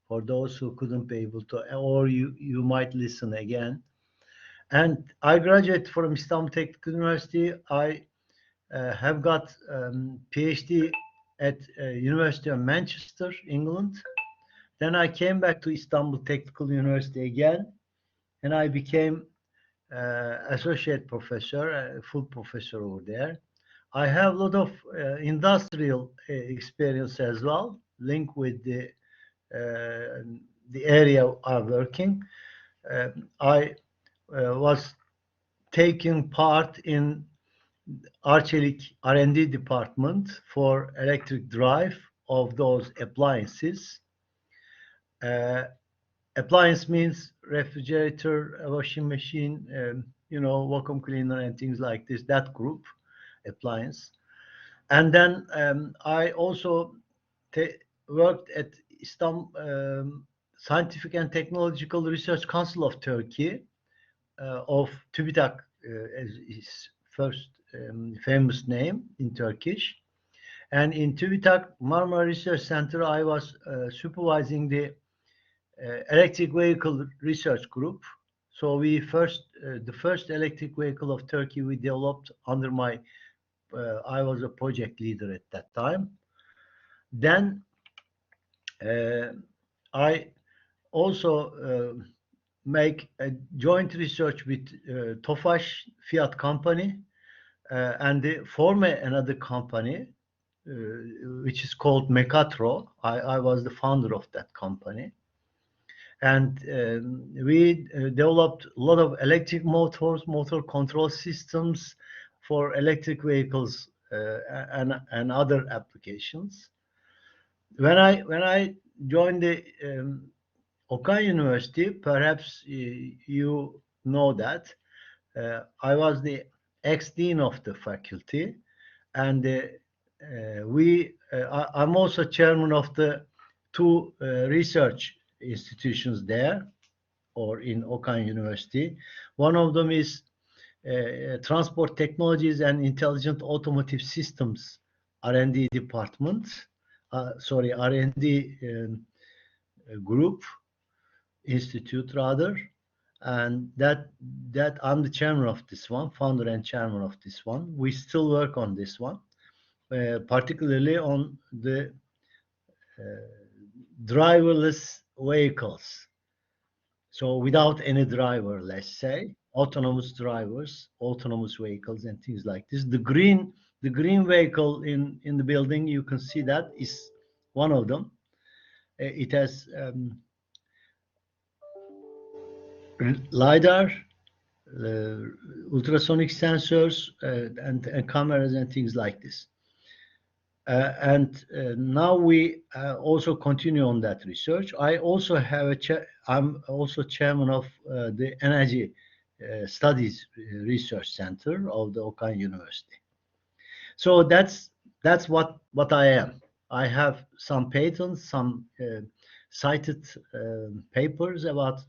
for those who couldn't be able to, or you might listen again. And I graduated from Istanbul Technical University. I have got PhD at University of Manchester, England. Then I came back to Istanbul Technical University again, and I became associate professor, full professor over there. I have a lot of industrial experience as well, linked with the area I'm working. I was taking part in Arçelik R&D department for electric drive of those appliances. Appliance means refrigerator, washing machine, vacuum cleaner and things like this, that group, appliance. And then I also worked at Istanbul Scientific and Technological Research Council of Turkey, of TÜBİTAK, as his first famous name in Turkish. And in TÜBİTAK Marmara Research Center, I was supervising the electric vehicle research group. So the first electric vehicle of Turkey we developed under my, I was a project leader at that time. Then I also make a joint research with Tofaş Fiat company, and they form another company which is called Mekatro. I was the founder of that company. And we developed a lot of electric motors, motor control systems for electric vehicles and other applications. When I joined the Okan University, perhaps you know that I was the ex-dean of the faculty, and I'm also chairman of the two research institutions there, or in Okan University. One of them is Transport Technologies and Intelligent Automotive Systems R&D department, R&D group, institute rather, and that I'm the chairman of this one, founder and chairman of this one. We still work on this one, particularly on the driverless vehicles. So without any driver, let's say, autonomous drivers, autonomous vehicles and things like this. The green vehicle in the building, you can see that is one of them. It has LiDAR, ultrasonic sensors, and cameras and things like this. And now we also continue on that research. I also have I'm also chairman of the Energy Studies Research Center of the Okan University. So that's what I am. I have some patents, some cited papers about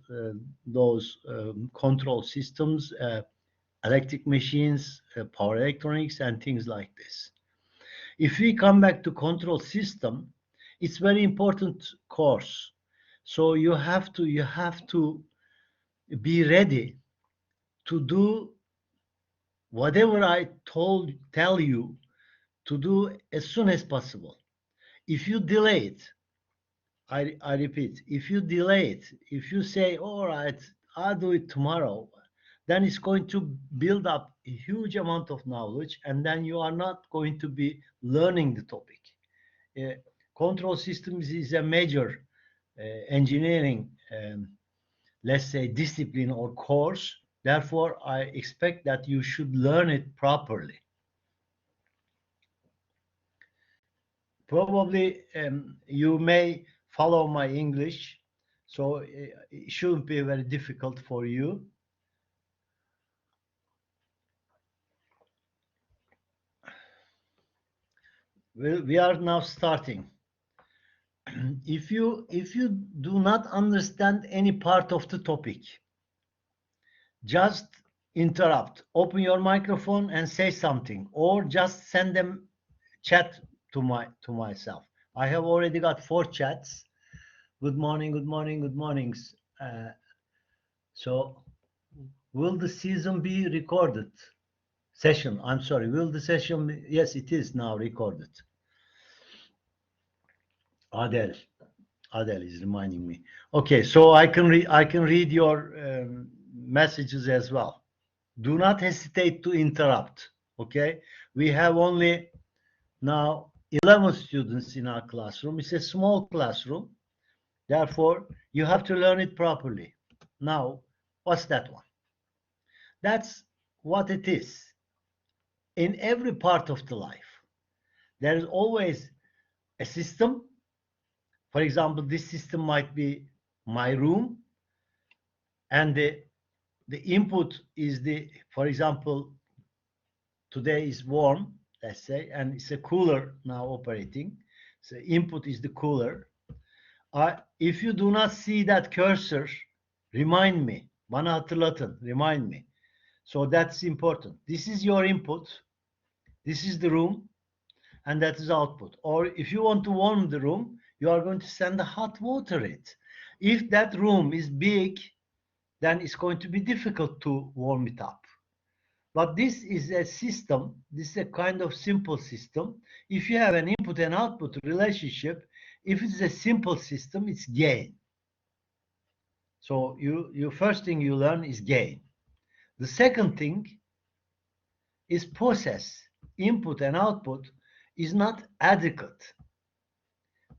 those control systems, electric machines, power electronics, and things like this. If we come back to control system, it's very important course. So you have to be ready to do whatever I tell you to do as soon as possible. If you delay it, I repeat, if you delay it, if you say, all right, I'll do it tomorrow, then it's going to build up a huge amount of knowledge, and then you are not going to be learning the topic. Control systems is a major engineering, let's say, discipline or course. Therefore, I expect that you should learn it properly. Probably you may follow my English, so it shouldn't be very difficult for you. Well, we are now starting. If you do not understand any part of the topic, just interrupt, open your microphone and say something, or just send them chat to myself. I have already got 4 chats. Good morning, good morning, good mornings. So, will the season be recorded? Session, I'm sorry, will the session be, yes, it is now recorded. Adel, Adel is reminding me. Okay, so I can read your messages as well. Do not hesitate to interrupt. Okay, we have only now 11 students in our classroom. It's a small classroom. Therefore, you have to learn it properly. Now, what's that one? That's what it is. In every part of the life, there is always a system. For example, this system might be my room, and the input is the, for example, today is warm, let's say, and it's a cooler now operating. So input is the cooler. If you do not see that cursor, remind me. Bana hatırlatın, remind me. So that's important. This is your input. This is the room, and that is output. Or if you want to warm the room, you are going to send the hot water it. If that room is big, then it's going to be difficult to warm it up. But this is a system. This is a kind of simple system. If you have an input and output relationship, if it's a simple system, it's gain. So you first thing you learn is gain. The second thing is process. Input and output is not adequate.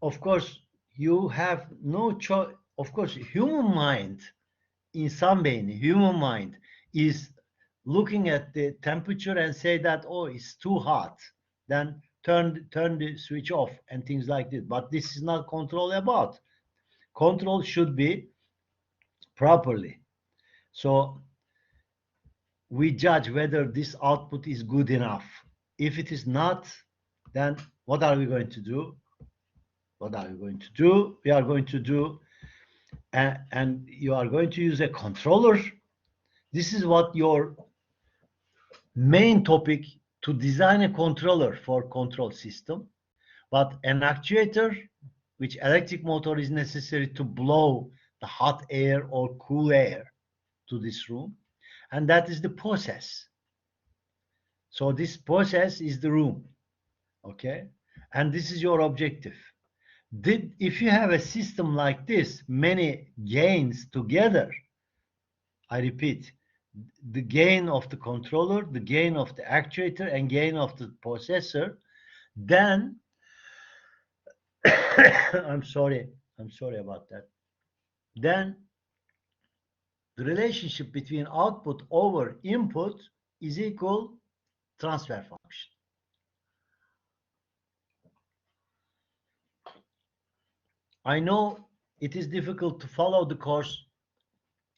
Of course, you have no choice. Of course, human mind, insan beyni, human mind is looking at the temperature and say that, oh, it's too hot. Then turn the switch off and things like this. But this is not control about. Control should be properly. So we judge whether this output is good enough. If it is not, then what are we going to do? What are we going to do? We are going to do, and you are going to use a controller. This is what your main topic, to design a controller for control system. But an actuator, which electric motor is necessary to blow the hot air or cool air to this room. And that is the process. So this process is the room. Okay. And this is your objective. If you have a system like this, many gains together, I repeat, the gain of the controller, the gain of the actuator, and gain of the processor, then I'm sorry about that. Then the relationship between output over input is equal transfer function. I know it is difficult to follow the course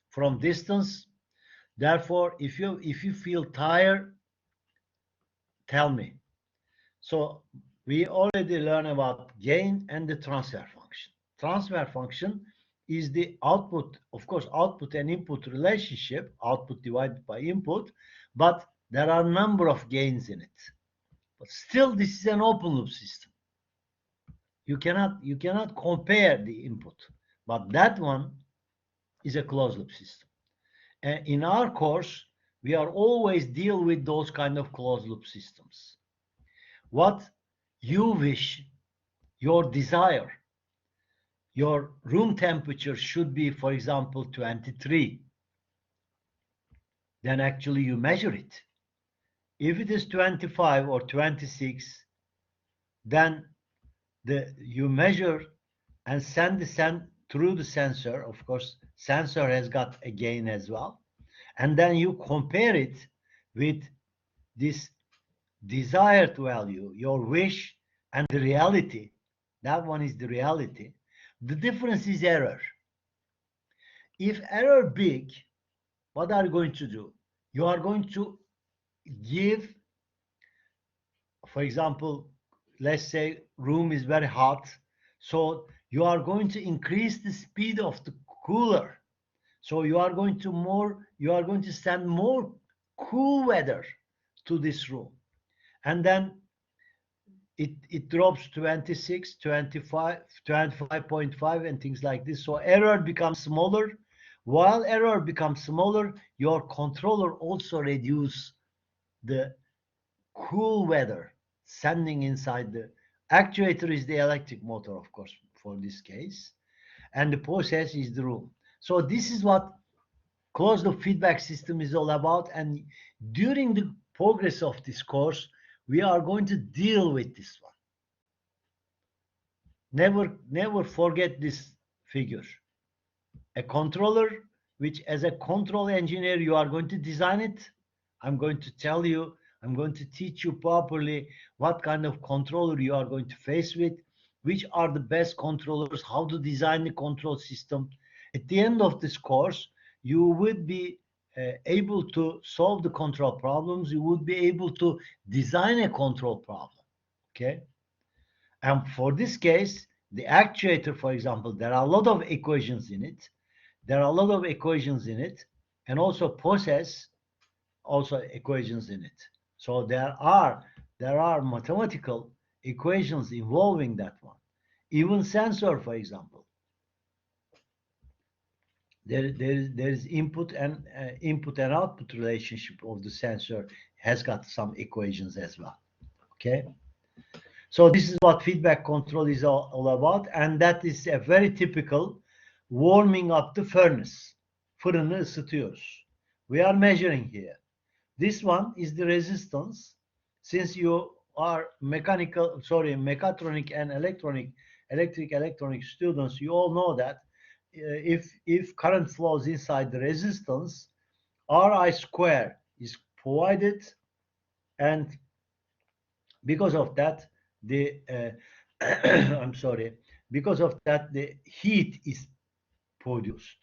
from distance. Therefore, if you feel tired, tell me. So we already learned about gain and the transfer function. Transfer function is the output, of course, output and input relationship, output divided by input, but there are a number of gains in it. But still, this is an open loop system. You cannot compare the input, but that one is a closed loop system. And in our course, we are always deal with those kind of closed loop systems. What you wish, your desire, your room temperature should be, for example, 23. Then actually you measure it. If it is 25 or 26, then you measure and send through the sensor. Of course, sensor has got a gain as well. And then you compare it with this desired value, your wish, and the reality. That one is the reality. The difference is error. If error big, what are you going to do? You are going to give, for example, let's say room is very hot, so you are going to increase the speed of the cooler. So you are going to send more cool weather to this room. And then it drops 26, 25, 25.5 and things like this. So error becomes smaller. While error becomes smaller, your controller also reduce the cool weather sending inside the actuator is the electric motor, of course, for this case, and the process is the room. So this is what closed loop feedback system is all about. And during the progress of this course, we are going to deal with this one. Never forget this figure. A controller, which as a control engineer, you are going to design it. I'm going to tell you, I'm going to teach you properly what kind of controller you are going to face with, which are the best controllers, how to design the control system. At the end of this course, you would be able to solve the control problems. You would be able to design a control problem. Okay. And for this case, the actuator, for example, there are a lot of equations in it. There are a lot of equations in it, and also process, also equations in it. So there are mathematical equations involving that one. Even sensor, for example, there is input and output relationship of the sensor has got some equations as well. Okay. So this is what feedback control is all about, and that is a very typical warming up the furnace. Fırını ısıtıyoruz. We are measuring here. This one is the resistance. Since you are mechatronic and electronic students, you all know that if current flows inside the resistance, Ri square is provided, and because of that, the I'm sorry, because of that, the heat is produced.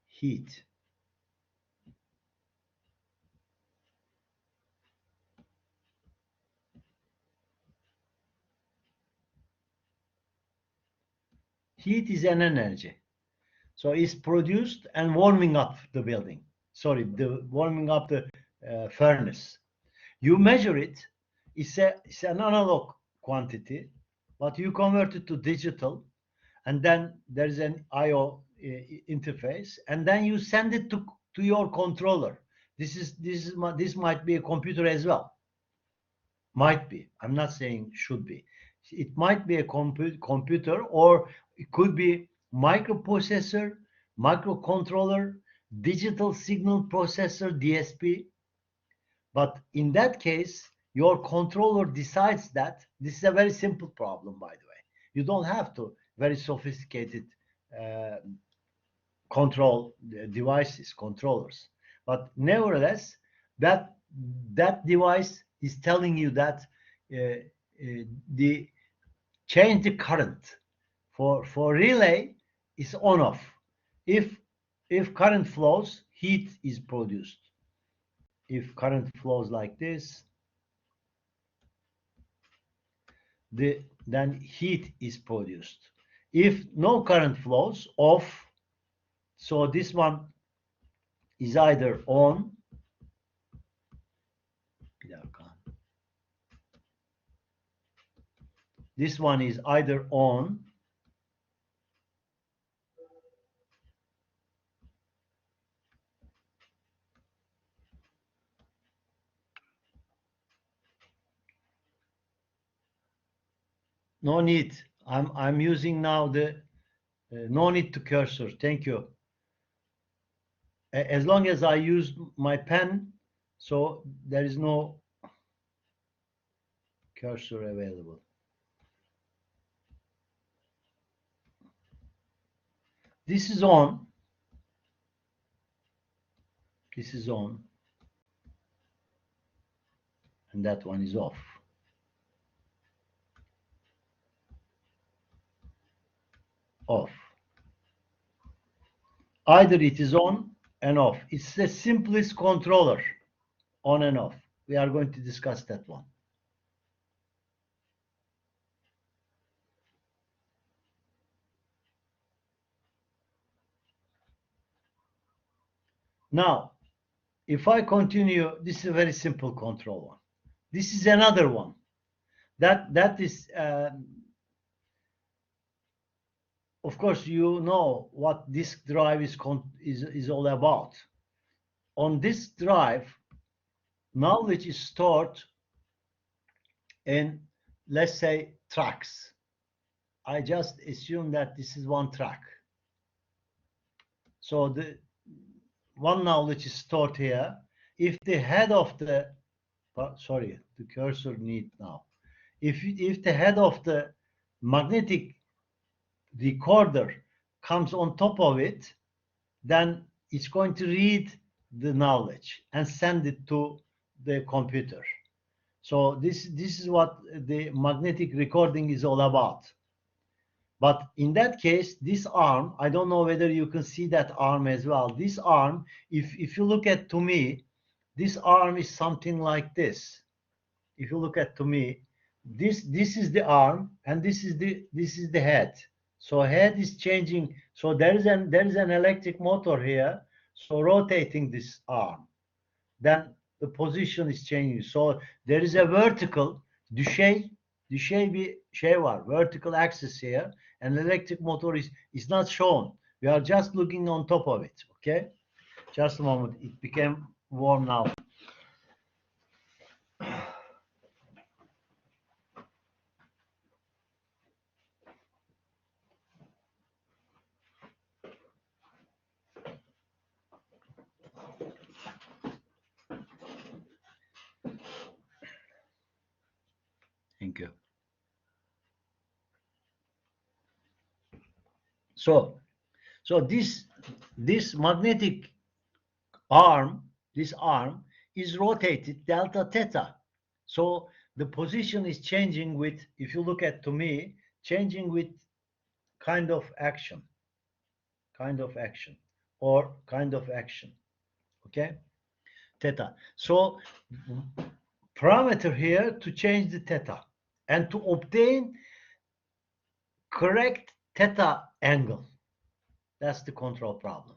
Heat. Heat is an energy. So it's produced and warming up the building. Sorry, the warming up the furnace. You measure it. It's an analog quantity, but you convert it to digital, and then there's an I/O interface, and then you send it to your controller. This might be a computer as well. Might be. I'm not saying should be. It might be a computer, or it could be microprocessor, microcontroller, digital signal processor, DSP. But in that case, your controller decides that this is a very simple problem, by the way. You don't have to very sophisticated uh, control devices, controllers. But nevertheless, that device is telling you that the change the current for relay is on off. If current flows, heat is produced. If current flows like this, then heat is produced. If no current flows, off. So this one is either on. This one is either on no need. I'm using now the no need to cursor. Thank you. As long as I use my pen, so there is no cursor available. This is on. This is on. And that one is off. Off. Either it is on and off. It's the simplest controller, on and off. We are going to discuss that one. Now, if I continue, this is a very simple control one. This is another one. That is, of course, you know what disk drive is all about. On this drive, knowledge is stored in, let's say, tracks. I just assume that this is one track. So the one knowledge is stored here. If the head of the, sorry, the cursor need now. If the head of the magnetic recorder comes on top of it, then it's going to read the knowledge and send it to the computer. So this is what the magnetic recording is all about. But in that case, this arm, I don't know whether you can see that arm as well. This arm, if you look at to me, this arm is something like this. If you look at to me, this is the arm and this is the head. So head is changing. So there is an electric motor here, so rotating this arm. Then the position is changing. So there is a vertical düşey bir şey var. Vertical axis here, and electric motor is not shown. We are just looking on top of it. Okay, just a moment. It became warm now. Thank you. So this magnetic arm, this arm is rotated delta theta. So the position is changing with, if you look at to me, changing with kind of action, or kind of action. Okay, theta. So parameter here to change the theta and to obtain correct theta angle. That's the control problem.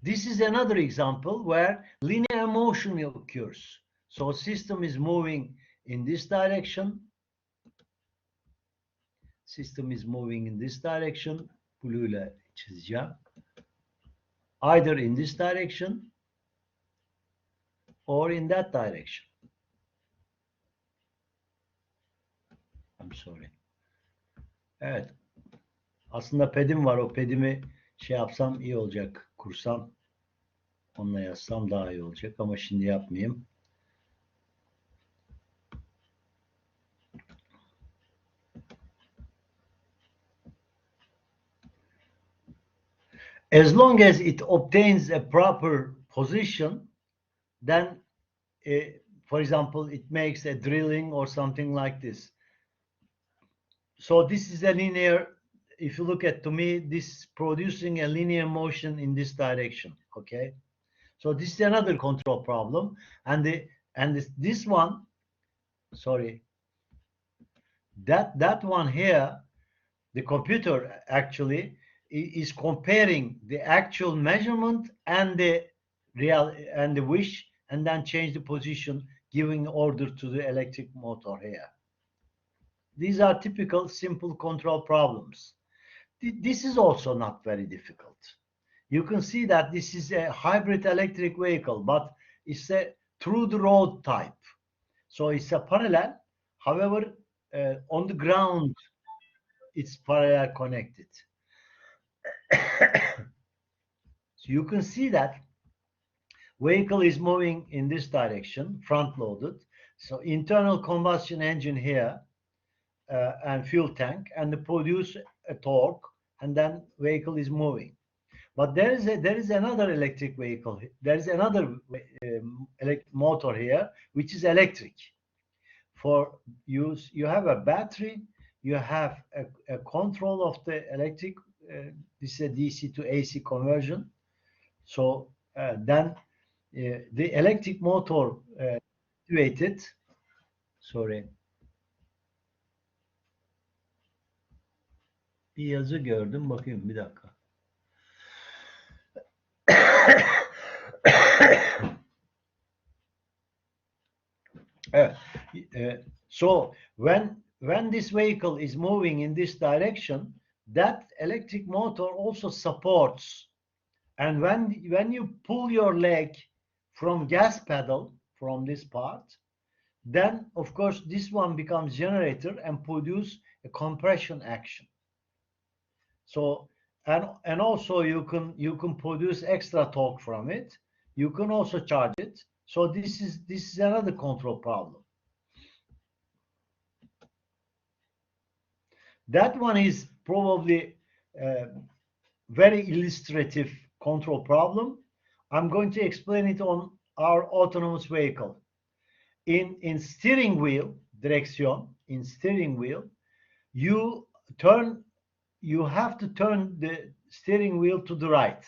This is another example where linear motion occurs. So system is moving in this direction. System is moving in this direction. Blue ile çizeceğim. Either in this direction or in that direction. I'm sorry. Evet. Aslında pedim var. O pedimi şey yapsam iyi olacak. Kursam, onunla yazsam daha iyi olacak. Ama şimdi yapmayayım. As long as it obtains a proper position, then, for example, it makes a drilling or something like this. So this is a linear, if you look at to me, this producing a linear motion in this direction. Okay, so this is another control problem, and this one, sorry, that one here, the computer actually is comparing the actual measurement and the real and the wish, and then change the position, giving order to the electric motor here. These are typical simple control problems. This is also not very difficult. You can see that this is a hybrid electric vehicle, but it's a through the road type. So it's a parallel. However, on the ground, it's parallel connected. So you can see that vehicle is moving in this direction, front loaded. So internal combustion engine here, and fuel tank, and they produce a torque, and then vehicle is moving. But there is another electric vehicle. There is another motor here, which is electric. For use, you have a battery, you have a control of the electric. This is a DC to AC conversion. So then the electric motor activated. Sorry. Bir yazı gördüm. Bakayım bir dakika. So when this vehicle is moving in this direction, that electric motor also supports. And when you pull your leg from gas pedal from this part, then of course this one becomes generator and produce a compression action. So and also you can produce extra torque from it. You can also charge it. So this is another control problem. That one is probably very illustrative control problem. I'm going to explain it on our autonomous vehicle. In steering wheel direction, in steering wheel, you have to turn the steering wheel to the right.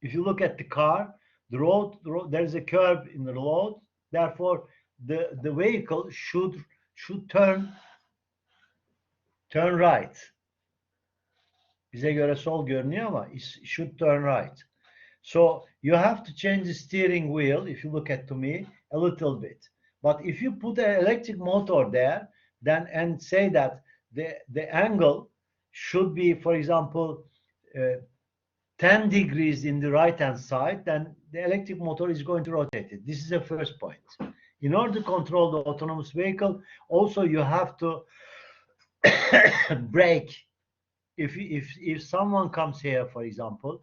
If you look at the car, the road there's a curve in the road. Therefore, the vehicle should turn right. Bize göre sol görünüyor ama it should turn right. So you have to change the steering wheel, if you look at to me, a little bit. But if you put an electric motor there, then and say that the angle should be, for example, 10 degrees in the right hand side, then the electric motor is going to rotate it. This is the first point. In order to control the autonomous vehicle, also you have to brake. If someone comes here, for example,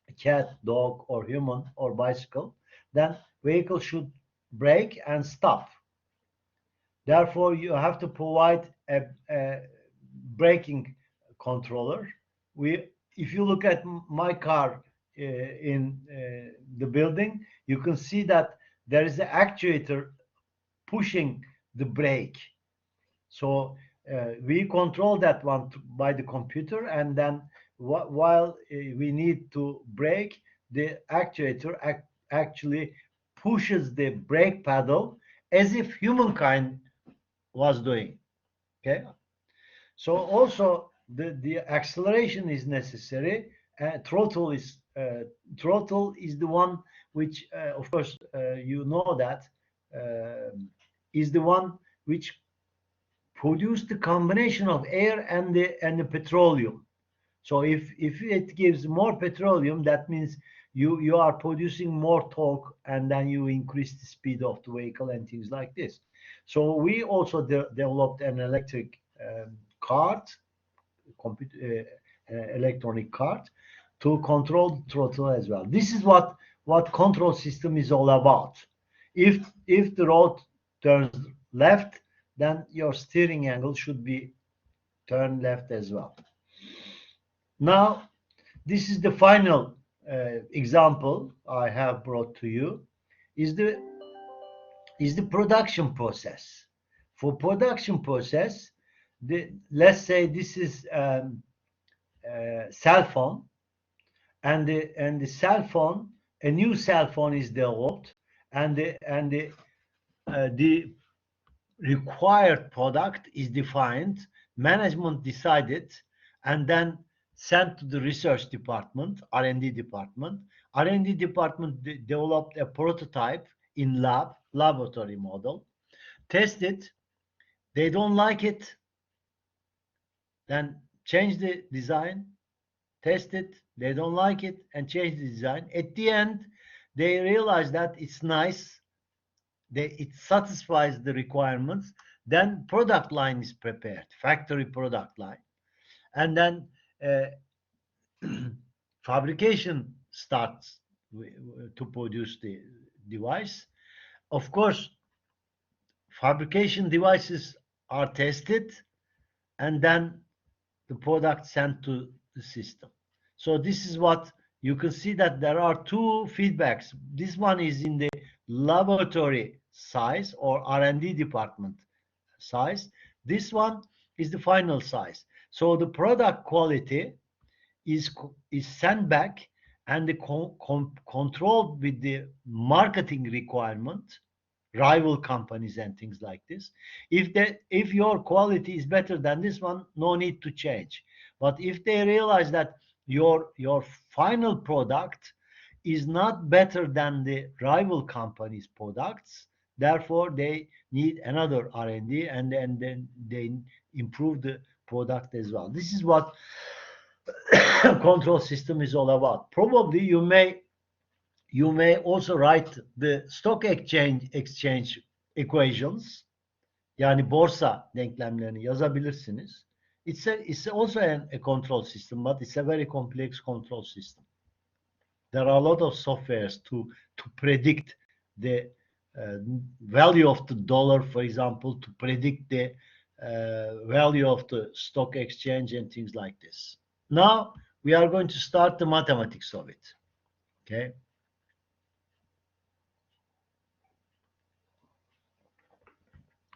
a cat, dog, or human, or bicycle, then vehicle should brake and stop. Therefore, you have to provide a braking controller. If you look at my car in the building, you can see that there is an actuator pushing the brake. So we control that one by the computer, and then while we need to brake, the actuator actually pushes the brake pedal as if humankind was doing. Okay, so also the acceleration is necessary. Throttle is the one which of course you know that is the one which produce the combination of air and the petroleum. So if it gives more petroleum, that means you are producing more torque, and then you increase the speed of the vehicle and things like this. So we also developed an electric cart, electronic cart, to control the throttle as well. This is what control system is all about. If the road turns left, then your steering angle should be turned left as well. Now, this is the final example I have brought to you, is the production process. For production process, let's say this is cell phone, and the cell phone, a new cell phone is developed, and the required product is defined, management decided, and then sent to the research department, R&D department. R&D department developed a prototype in laboratory model, tested, they don't like it, then change the design, test it, they don't like it, and change the design. At the end, they realize that it's nice, it satisfies the requirements, then product line is prepared, factory product line, and then fabrication starts to produce the device. Of course, fabrication devices are tested, and then the product sent to the system. So this is what you can see, that there are two feedbacks. This one is in the laboratory size or R&D department size. This one is the final size. So the product quality is sent back, and controlled with the marketing requirement, rival companies and things like this. If your quality is better than this one, no need to change. But if they realize that your final product is not better than the rival company's products, Therefore, they need another R&D, and then they improve the product as well. This is what control system is all about. Probably you may also write the stock exchange equations, yani borsa denklemlerini yazabilirsiniz. It's also a control system, but it's a very complex control system. There are a lot of softwares to predict the value of the dollar, for example, to predict the value of the stock exchange and things like this. Now we are going to start the mathematics of it. Okay.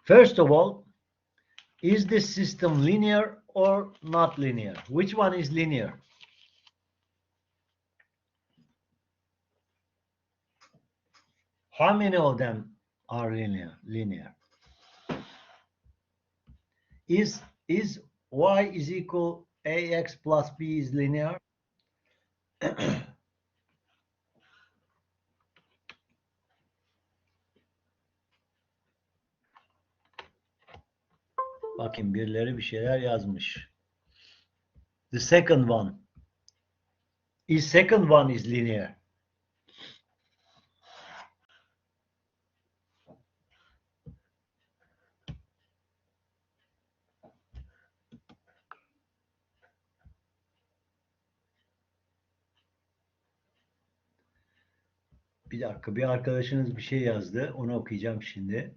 First of all, is this system linear or not linear? Which one is linear? How many of them are linear? Is y is equal ax plus b is linear? Bakın birileri bir şeyler yazmış. The second one. Second one is linear. Bir dakika, bir arkadaşınız bir şey yazdı. Onu okuyacağım şimdi.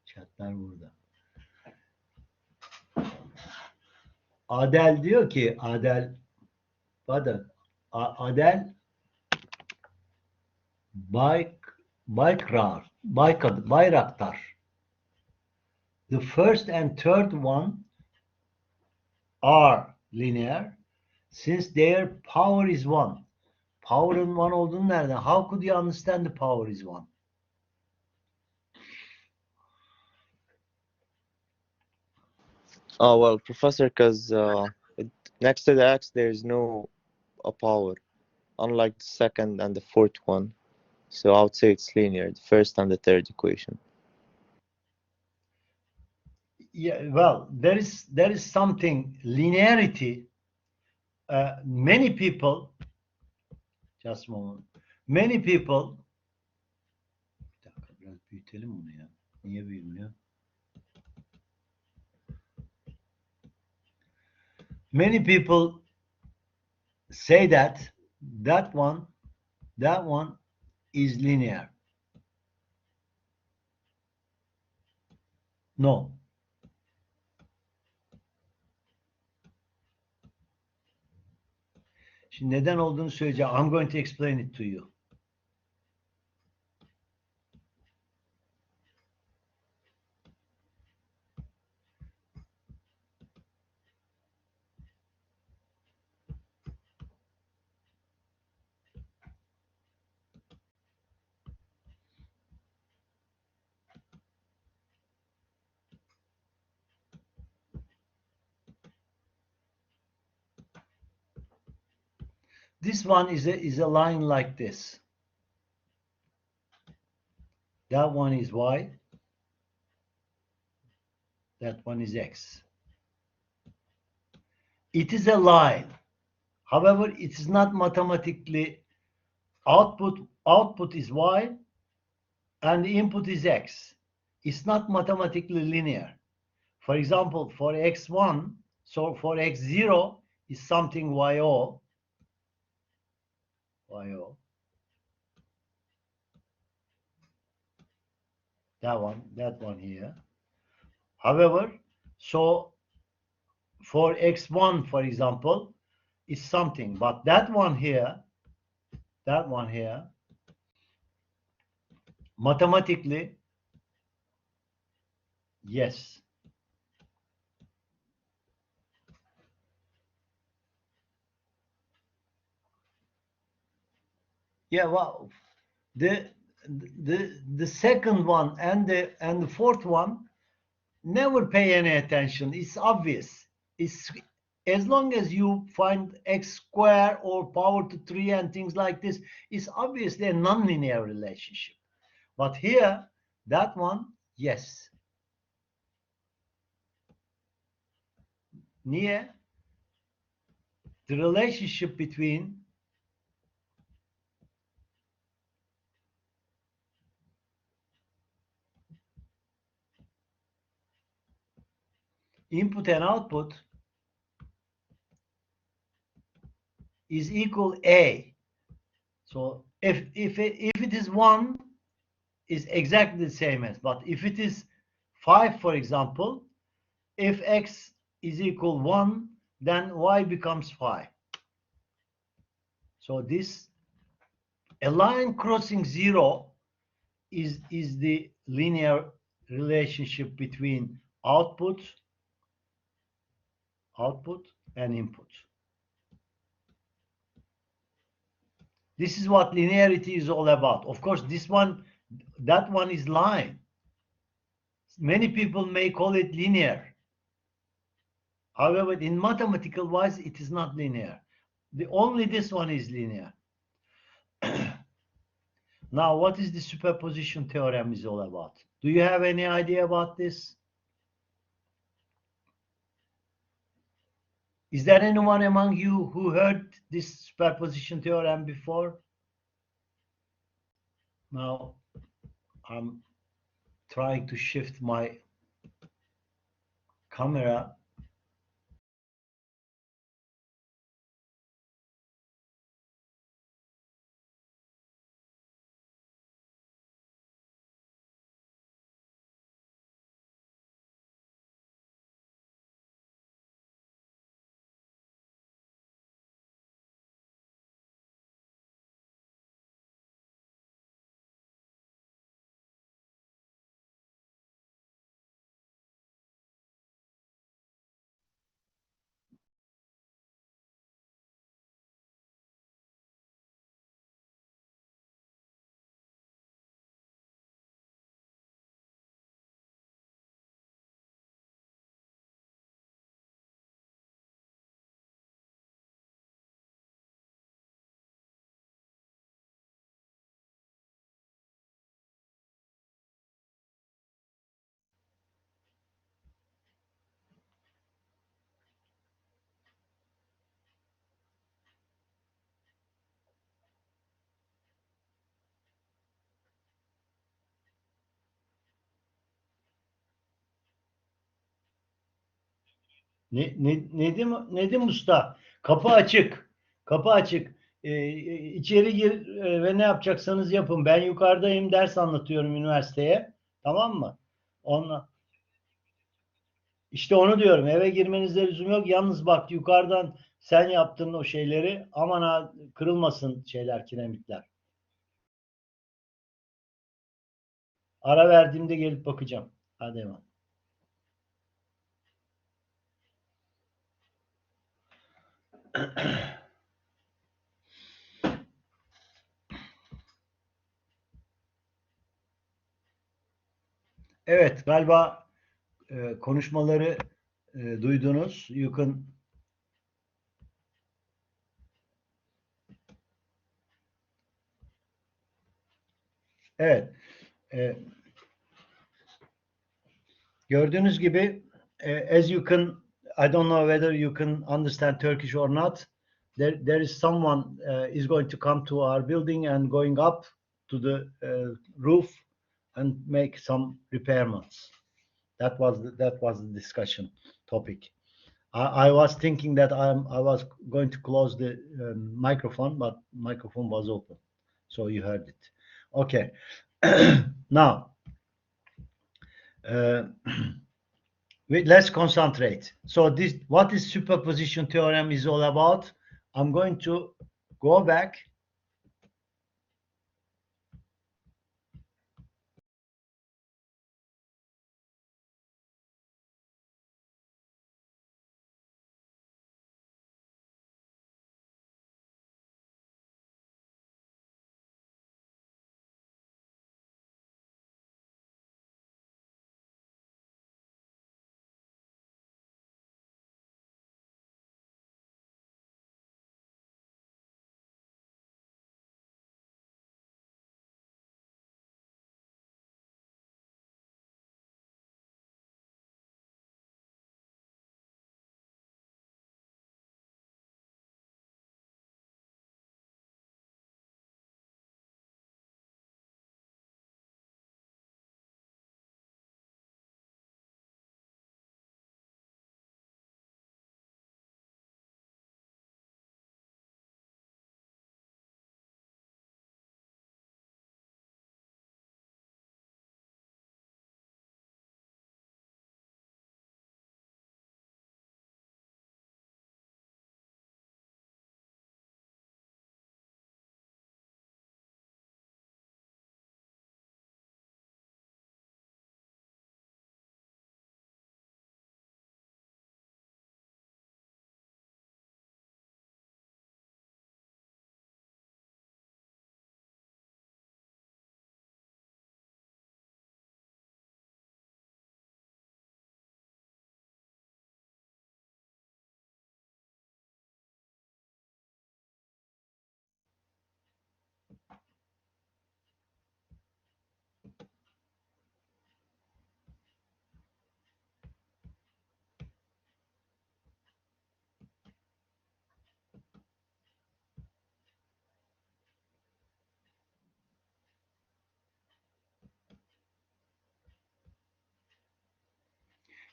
Chatler burada. Adel diyor ki, Adel Bayraktar. The first and third one are linear since their power is one. Power'ın one olduğunu nereden? How could you understand the power is one? Oh, well, Professor, because next to the x there is no a power, unlike the second and the fourth one. So I would say it's linear, the first and the third equation. Yeah, well, there is something linearity. Many people, just a moment. Many people, bir dakika, biraz büyütelim onu ya. Niye büyümüyor? Many people say that one is linear. No. Şimdi neden olduğunu söyleyeceğim. I'm going to explain it to you. This one is a line like this. That one is y. That one is x. It is a line. However, it is not mathematically output is y and the input is x. It's not mathematically linear. For example, for x1, so for x0 is something yo. That one here. However, so for x1, for example, is something, but that one here, mathematically, yes. Yeah, well, the second one and the fourth one, never pay any attention. It's obvious. It's as long as you find x square or power to 3 and things like this, it's obviously a nonlinear relationship. But here, that one, yes. Niye? The relationship between input and output is equal A. So if it is 1, is exactly the same as. But if it is 5, for example, if x is equal 1, then y becomes 5. So this, a line crossing 0 is the linear relationship between output and input. This is what linearity is all about. Of course, that one is line. Many people may call it linear. However, in mathematical wise, it is not linear. Only this one is linear. Now, what is the superposition theorem is all about? Do you have any idea about this? Is there anyone among you who heard this superposition theorem before? Now, I'm trying to shift my camera. Nedim Usta, kapı açık. Kapı açık. İçeri gir ve ne yapacaksanız yapın. Ben yukarıdayım, ders anlatıyorum üniversiteye. Tamam mı? Onunla. İşte onu diyorum. Eve girmenizde lüzum yok. Yalnız bak, yukarıdan sen yaptın o şeyleri. Aman ha, kırılmasın şeyler, kiremitler. Ara verdiğimde gelip bakacağım. Hadi hemen. Evet, galiba konuşmaları duydunuz. You can. Evet. E, Gördüğünüz gibi, as you can, I don't know whether you can understand Turkish or not. There is someone is going to come to our building and going up to the roof and make some repairments. That was the discussion topic. I was thinking that I was going to close the microphone, but microphone was open, so you heard it. Okay. Now. Let's concentrate. So what this superposition theorem is all about? I'm going to go back.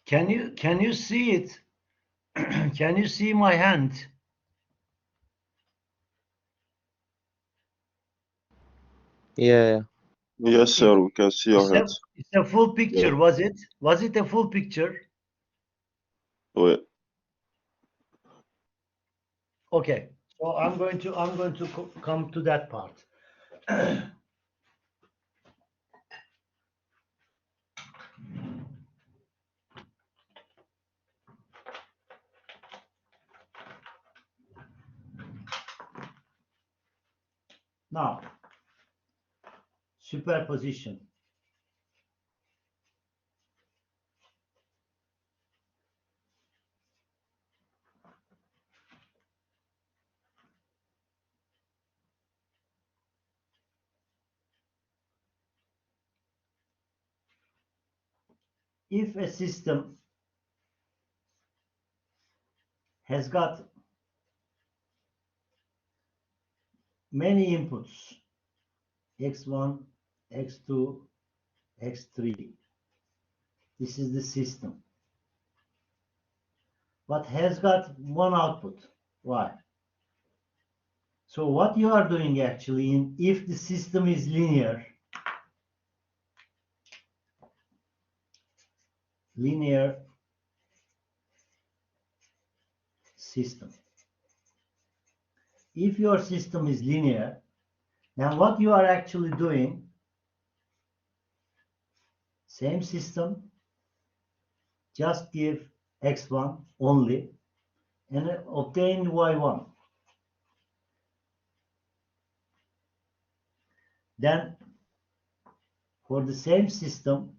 Can you see it? Can you see my hand? Yeah. Yes, sir. We can see your hands. It's a full picture, Yeah. was it? Was it a full picture? Wait. Okay. So I'm going to come to that part. Now, superposition. If a system has got many inputs, x1, x2, x3, this is the system, but has got one output, y. So what you are doing actually, if the system is linear system, if your system is linear, then what you are actually doing, same system, just give x1 only and obtain y1. Then for the same system,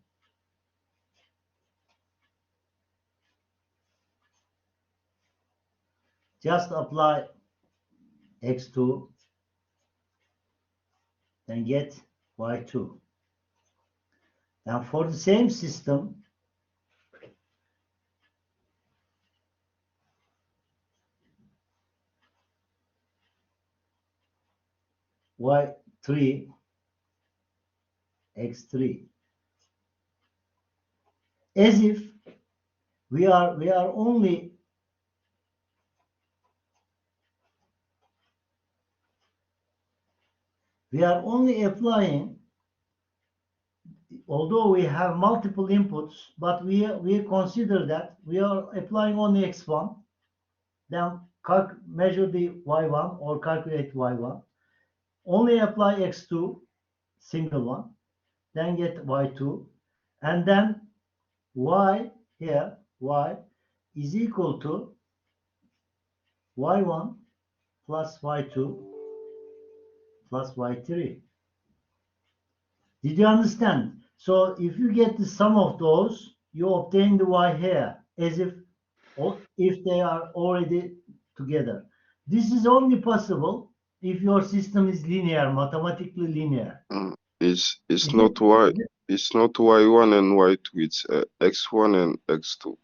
just apply x2, then get y2. Now for the same system, y3, x3, as if we are only applying, although we have multiple inputs, but we consider that we are applying only x1, then measure the y1 or calculate y1, only apply x2, single one, then get y2, and then y here, y is equal to y1 plus y2 plus y3. Did you understand? So if you get the sum of those, you obtain the y here, as if they are already together. This is only possible if your system is linear, mathematically linear. It's not y. It's not y1 and y2. It's x1 and x2.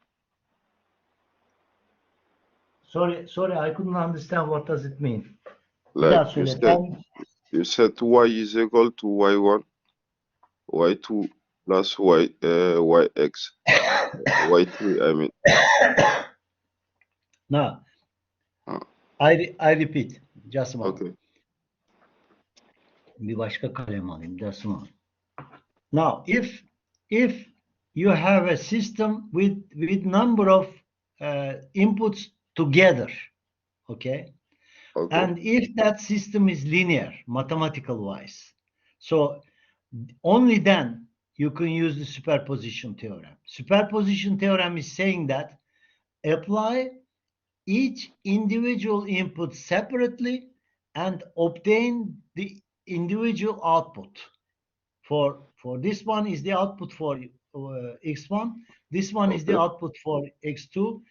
Sorry, I couldn't understand. What does it mean? Like you said y is equal to y1, y2 plus yx, y3. I mean. Now, I repeat. Just a moment. Okay. Bir başka kalem alayım. Just a moment. Now, if you have a system with number of inputs together, okay, and if that system is linear, mathematical wise, so only then you can use the superposition theorem. Superposition theorem is saying that apply each individual input separately and obtain the individual output. For this one is the output for x1, this one is the output for x2,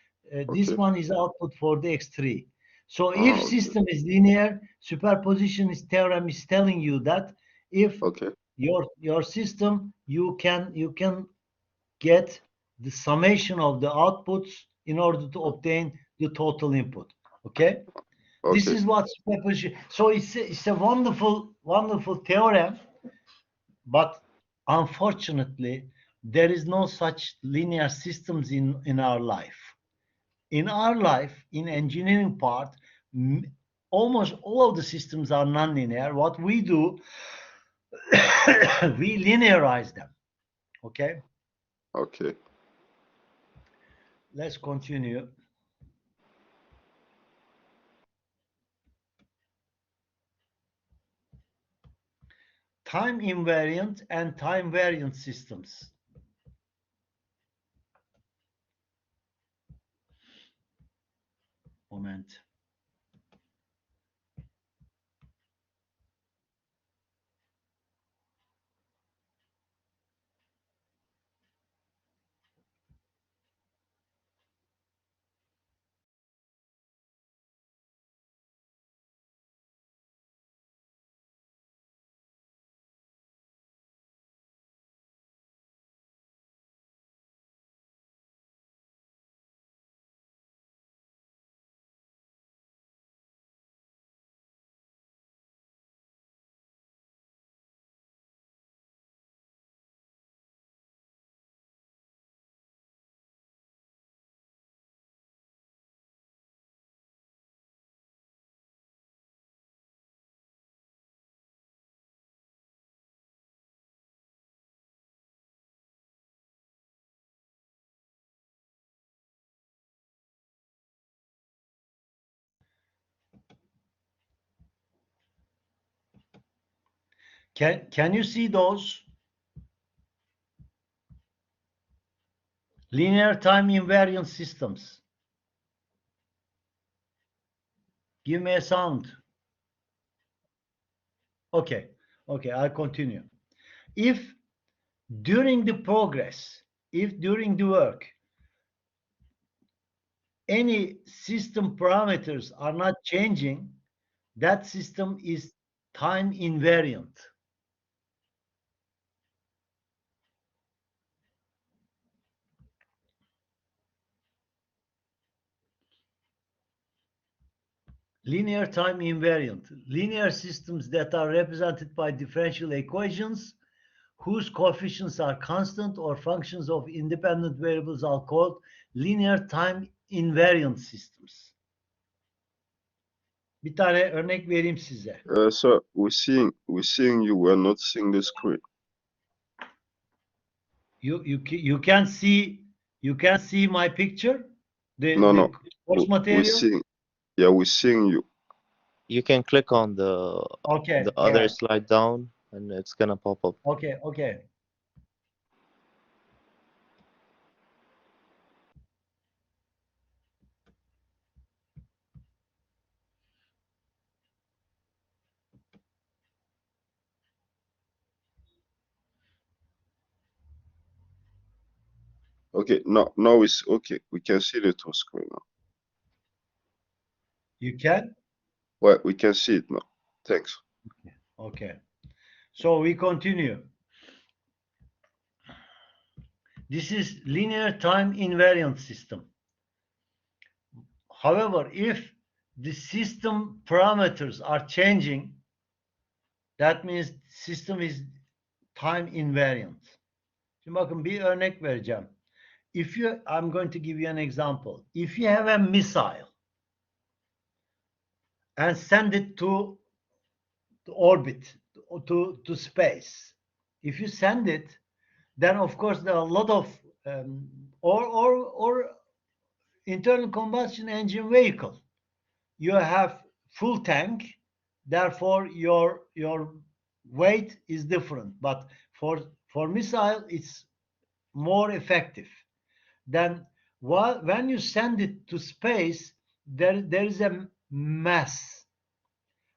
this one is output for the x3. So if system is linear, superposition theorem is telling you that if your system, you can get the summation of the outputs in order to obtain the total input. Okay? This is what superposition. So it's a wonderful theorem. But unfortunately, there is no such linear systems in our life. In our life, in engineering part, almost all of the systems are nonlinear. What we do, we linearize them. Okay, Okay. let's continue. Time invariant and time variant systems. Moment. Can you see those? Linear time invariant systems. Give me a sound. Okay, I'll continue. If during the progress, if during the work, any system parameters are not changing, that system is time invariant. Linear time invariant. Linear systems that are represented by differential equations whose coefficients are constant or functions of independent variables are called linear time invariant systems. Bir tane örnek vereyim size. So we're seeing you. We're not seeing the screen. You can see my picture, No, the no. course We're material. seeing. Yeah, we're seeing you. You can click on the Okay, other yeah. slide down, and it's gonna pop up. Okay. Okay. Now it's okay. We can see the two screen now. You can? Well, we can see it now. Thanks. Okay. So we continue. This is linear time invariant system. However, if the system parameters are changing, that means system is time invariant. Şimdi bakın bir örnek vereceğim. I'm going to give you an example. If you have a missile and send it to orbit, to space, if you send it, then of course there are a lot of or internal combustion engine vehicle. You have full tank, therefore your weight is different. But for missile, it's more effective. Then when you send it to space, there is a mass.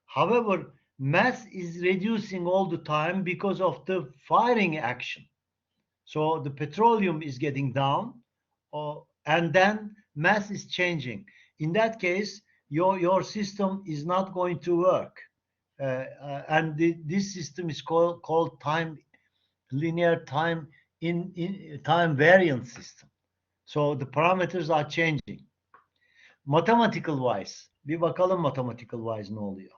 However, mass is reducing all the time because of the firing action. So the petroleum is getting down, and then mass is changing. In that case, your system is not going to work. And this system is called linear time in time variant system. So the parameters are changing. Mathematical wise, bir bakalım mathematical wise ne oluyor?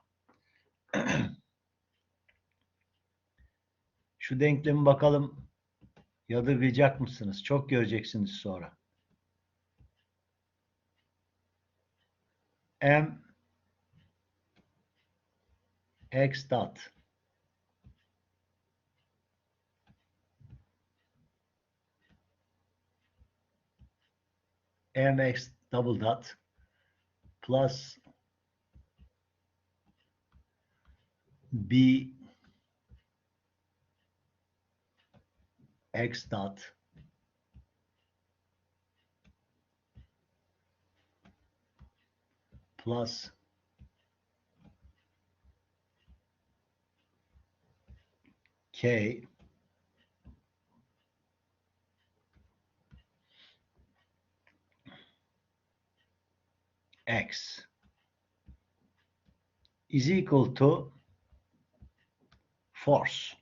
Şu denklemi bakalım. Yadırgayacak mısınız? Çok göreceksiniz sonra. M x dot mx double dot plus b x dot plus k x is equal to force.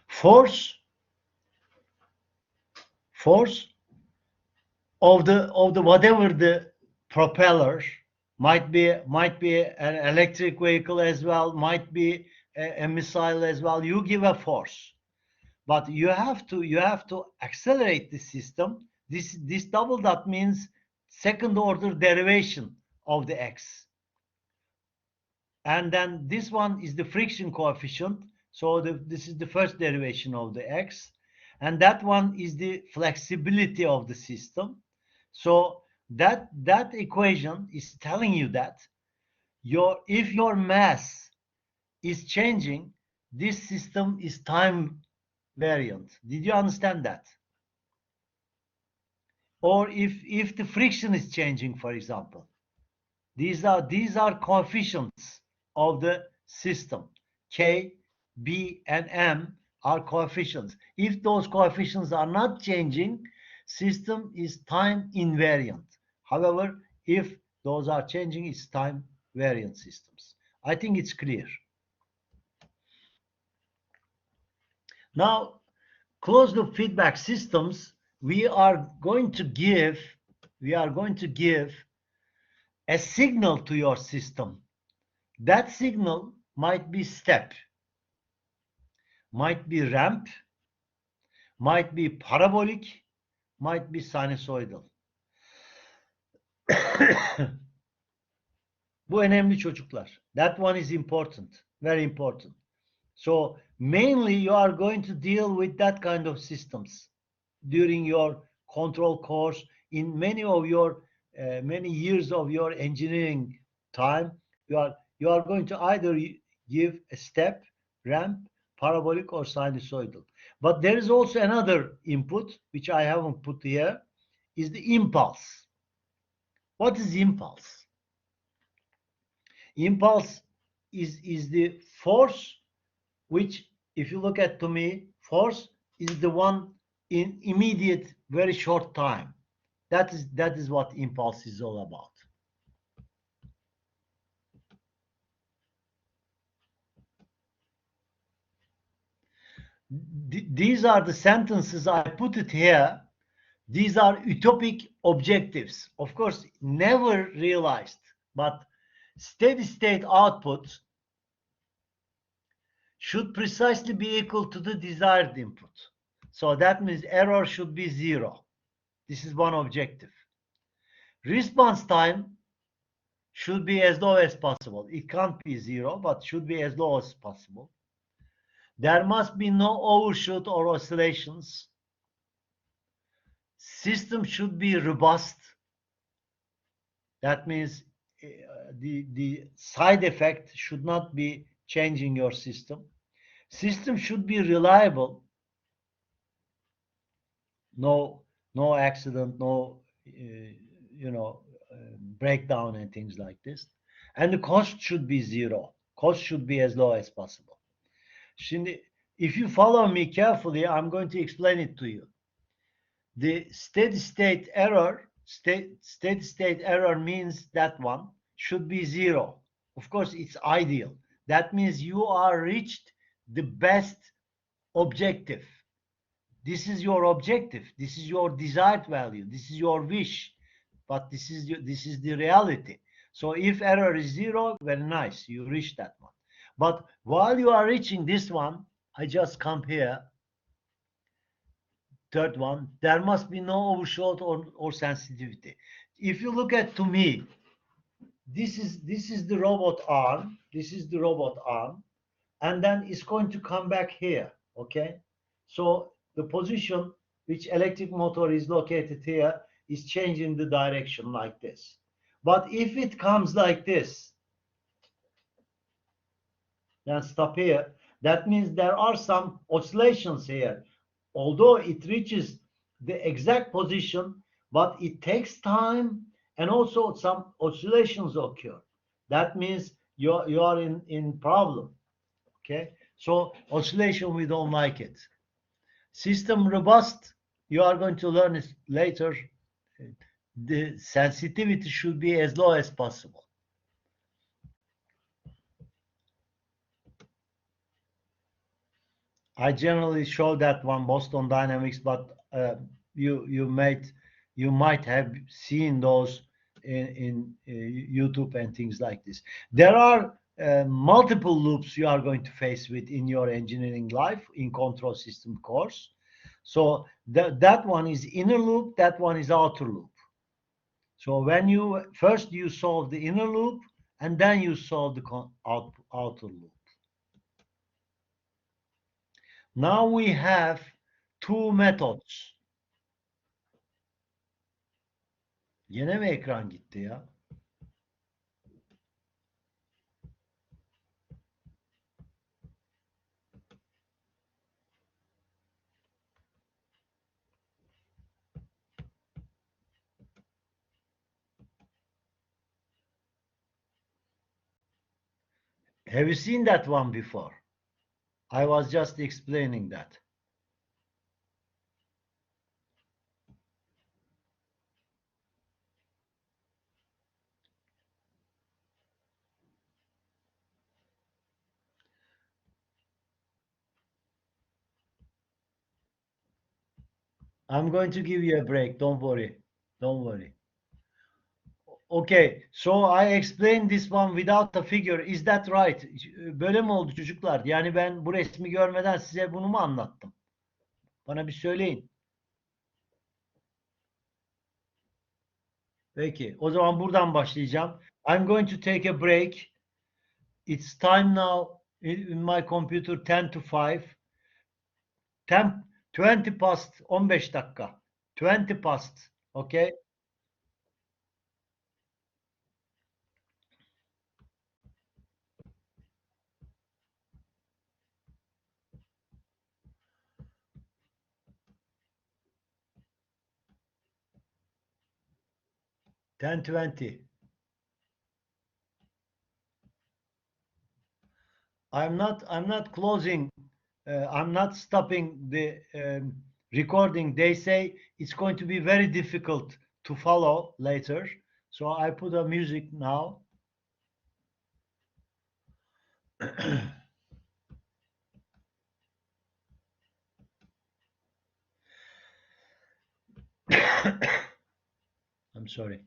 Force of the whatever the propeller might be an electric vehicle as well, might be a missile as well. You give a force, but you have to accelerate the system. This double dot means second order derivation of the x, and then this one is the friction coefficient. So this is the first derivation of the x, and that one is the flexibility of the system. So that equation is telling you that if your mass is changing, this system is time variant. Did you understand that? Or if the friction is changing, for example, these are coefficients of the system. K, B, and M are coefficients. If those coefficients are not changing, system is time invariant. However, if those are changing, it's time variant systems. I think it's clear. Now, closed loop feedback systems, we are going to give a signal to your system. That signal might be step, might be ramp, might be parabolic, might be sinusoidal. Bu önemli çocuklar. That one is important, very important. So mainly you are going to deal with that kind of systems during your control course in many years of your engineering time. You are going to either give a step, ramp, parabolic, or sinusoidal. But there is also another input which I haven't put here, is the impulse. What is impulse? Impulse is the force which, if you look at to me, force is the one in immediate, very short time. That is what impulse is all about. These are the sentences I put it here. These are utopic objectives, of course, never realized, but steady state output should precisely be equal to the desired input. So that means error should be 0. This is one objective. Response time should be as low as possible. It can't be 0, but should be as low as possible. There must be no overshoot or oscillations. System should be robust. That means the side effect should not be changing your system. System should be reliable. No accident, no breakdown and things like this. And the cost should be 0. Cost should be as low as possible. Şimdi, if you follow me carefully, I'm going to explain it to you. The steady state error means that one should be 0. Of course, it's ideal. That means you are reached the best objective. This is your objective. This is your desired value. This is your wish. But this is the reality. So if error is 0, very nice, you reach that one. But while you are reaching this one, I just come here, third one, there must be no overshoot or sensitivity. If you look at to me, this is the robot arm, this is the robot arm, and then it's going to come back here, okay? So the position which electric motor is located here is changing the direction like this. But if it comes like this, then stop here. That means there are some oscillations here. Although it reaches the exact position, but it takes time and also some oscillations occur. That means you are in problem. Okay, so oscillation, we don't like it. System robust, you are going to learn it later. The sensitivity should be as low as possible. I generally show that one Boston Dynamics, but you might have seen those in YouTube and things like this. There are multiple loops you are going to face with in your engineering life in control system course. So that one is inner loop, that one is outer loop. So when you first you solve the inner loop and then you solve the outer loop. Now we have two methods. Yine mi ekran gitti ya? Have you seen that one before? I was just explaining that. I'm going to give you a break. Don't worry. Don't worry. Okay, so I explained this one without a figure. Is that right? Böyle mi oldu çocuklar? Yani ben bu resmi görmeden size bunu mu anlattım? Bana bir söyleyin. Peki, o zaman buradan başlayacağım. I'm going to take a break. It's time now in my computer 10 to 5. 20 past 15 dakika. 20 past. Okay. Ten 20. I'm not closing. I'm not stopping the recording. They say it's going to be very difficult to follow later. So I put a music now. I'm sorry.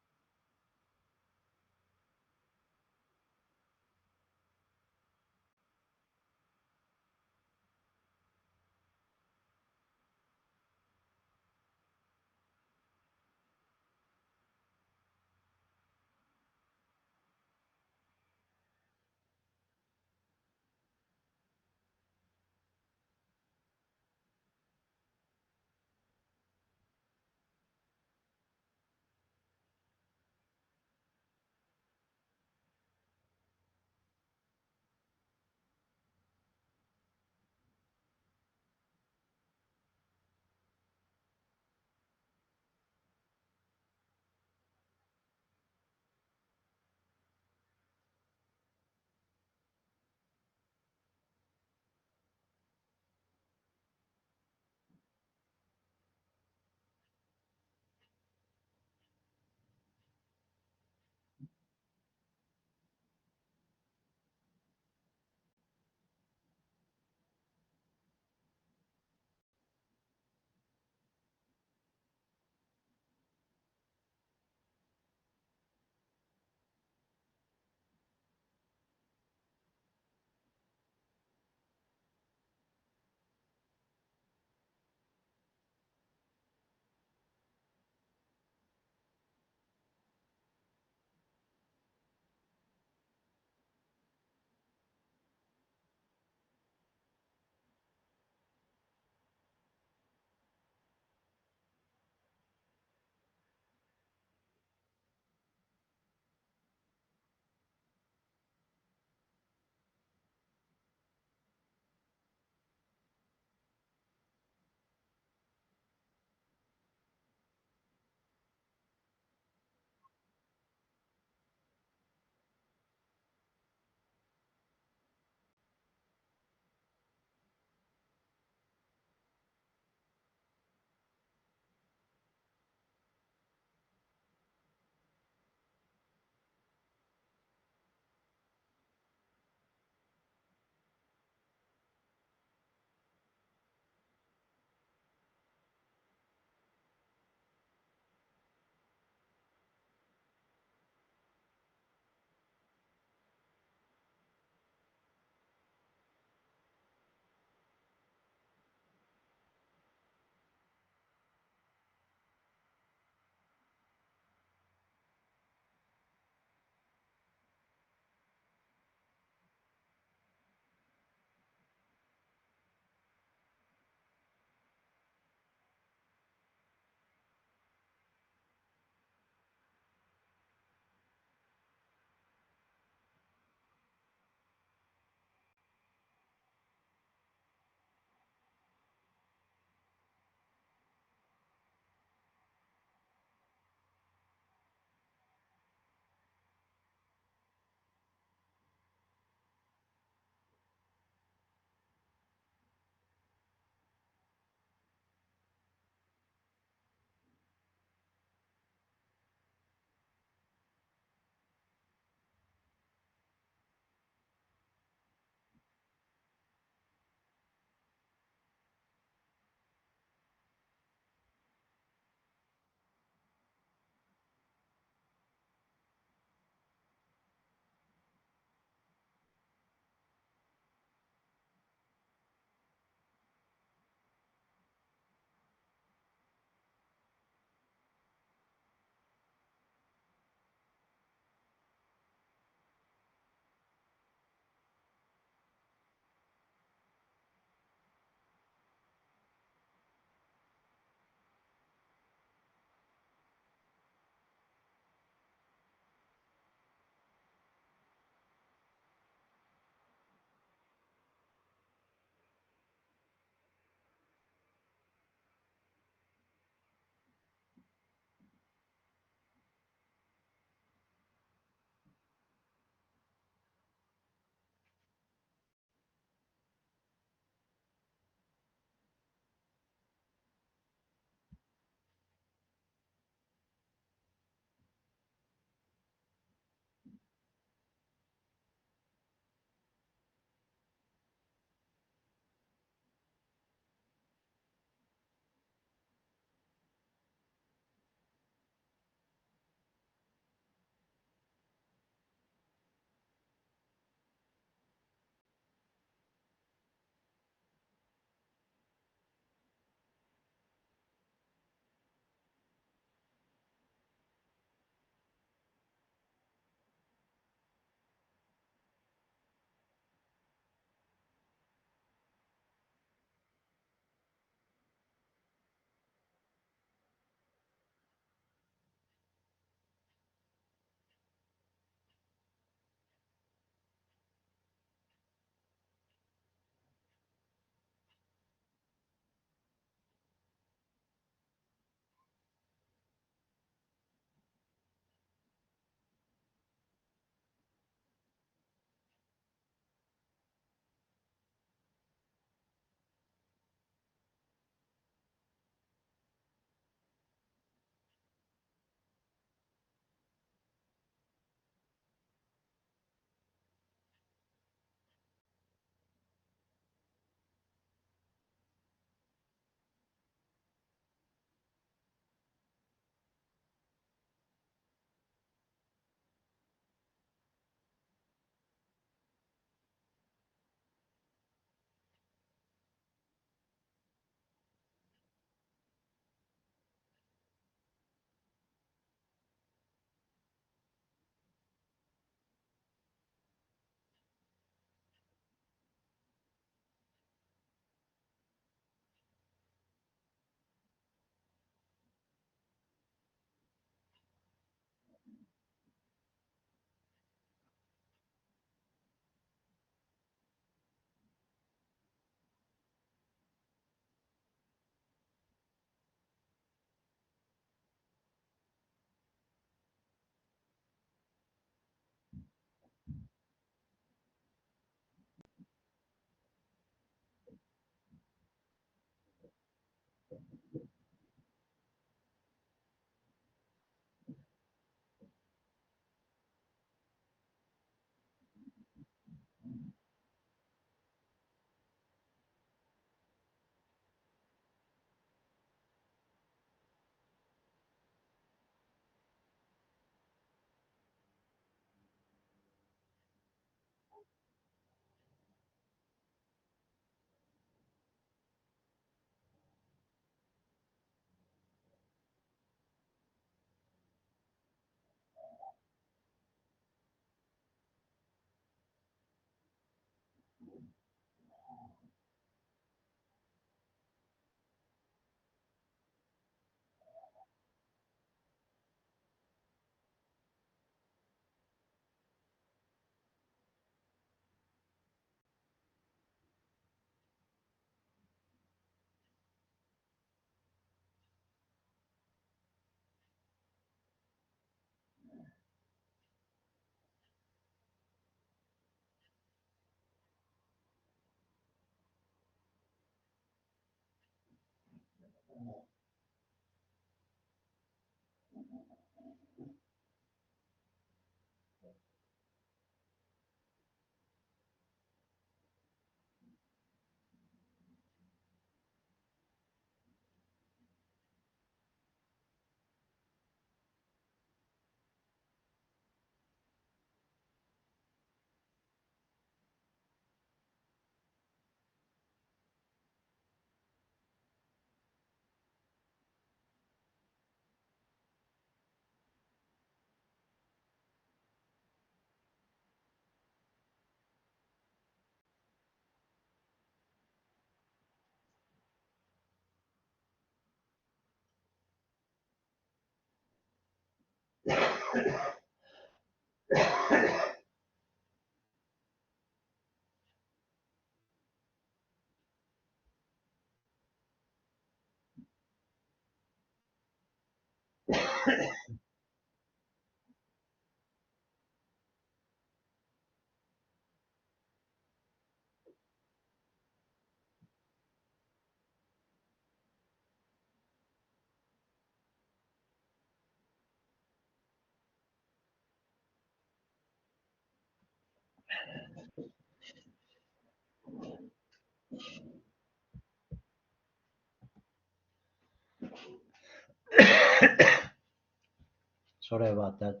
Sorry about that.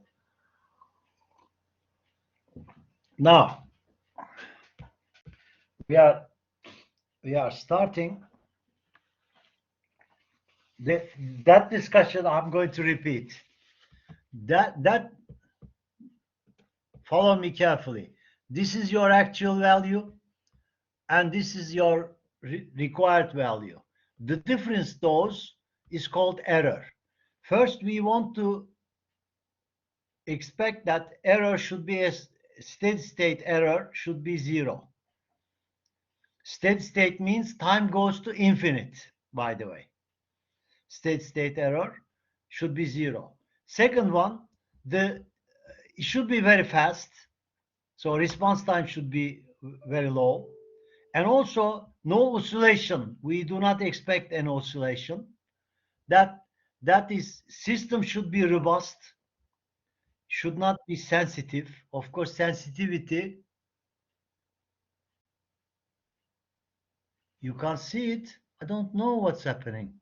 Now we are starting that discussion. I'm going to repeat that. Follow me carefully. This is your actual value, and this is your required value. The difference, those, is called error. First, we want to expect that error should be a steady state error should be 0. Steady state means time goes to infinite, by the way. Steady state error should be 0. Second one, it should be very fast. So response time should be very low. And also no oscillation. We do not expect an oscillation. That is, system should be robust, should not be sensitive. Of course, sensitivity, you can't see it. I don't know what's happening.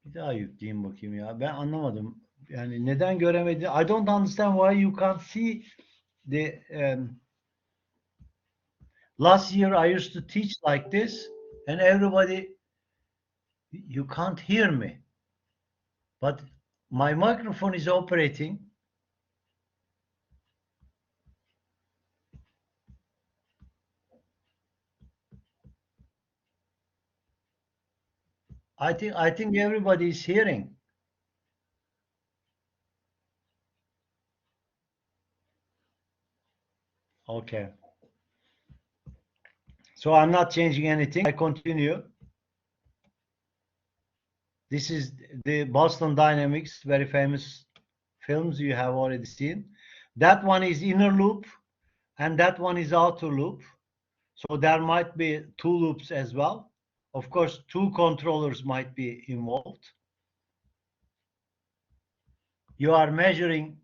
Bir daha yükleyeyim bakayım ya. Ben anlamadım. Yani neden göremedi? I don't understand why you can't see the last year I used to teach like this and everybody, you can't hear me. But my microphone is operating. I think everybody is hearing. Okay. So I'm not changing anything. I continue. This is the Boston Dynamics, very famous films you have already seen. That one is inner loop and that one is outer loop. So there might be 2 loops as well. Of course, 2 controllers might be involved. You are measuring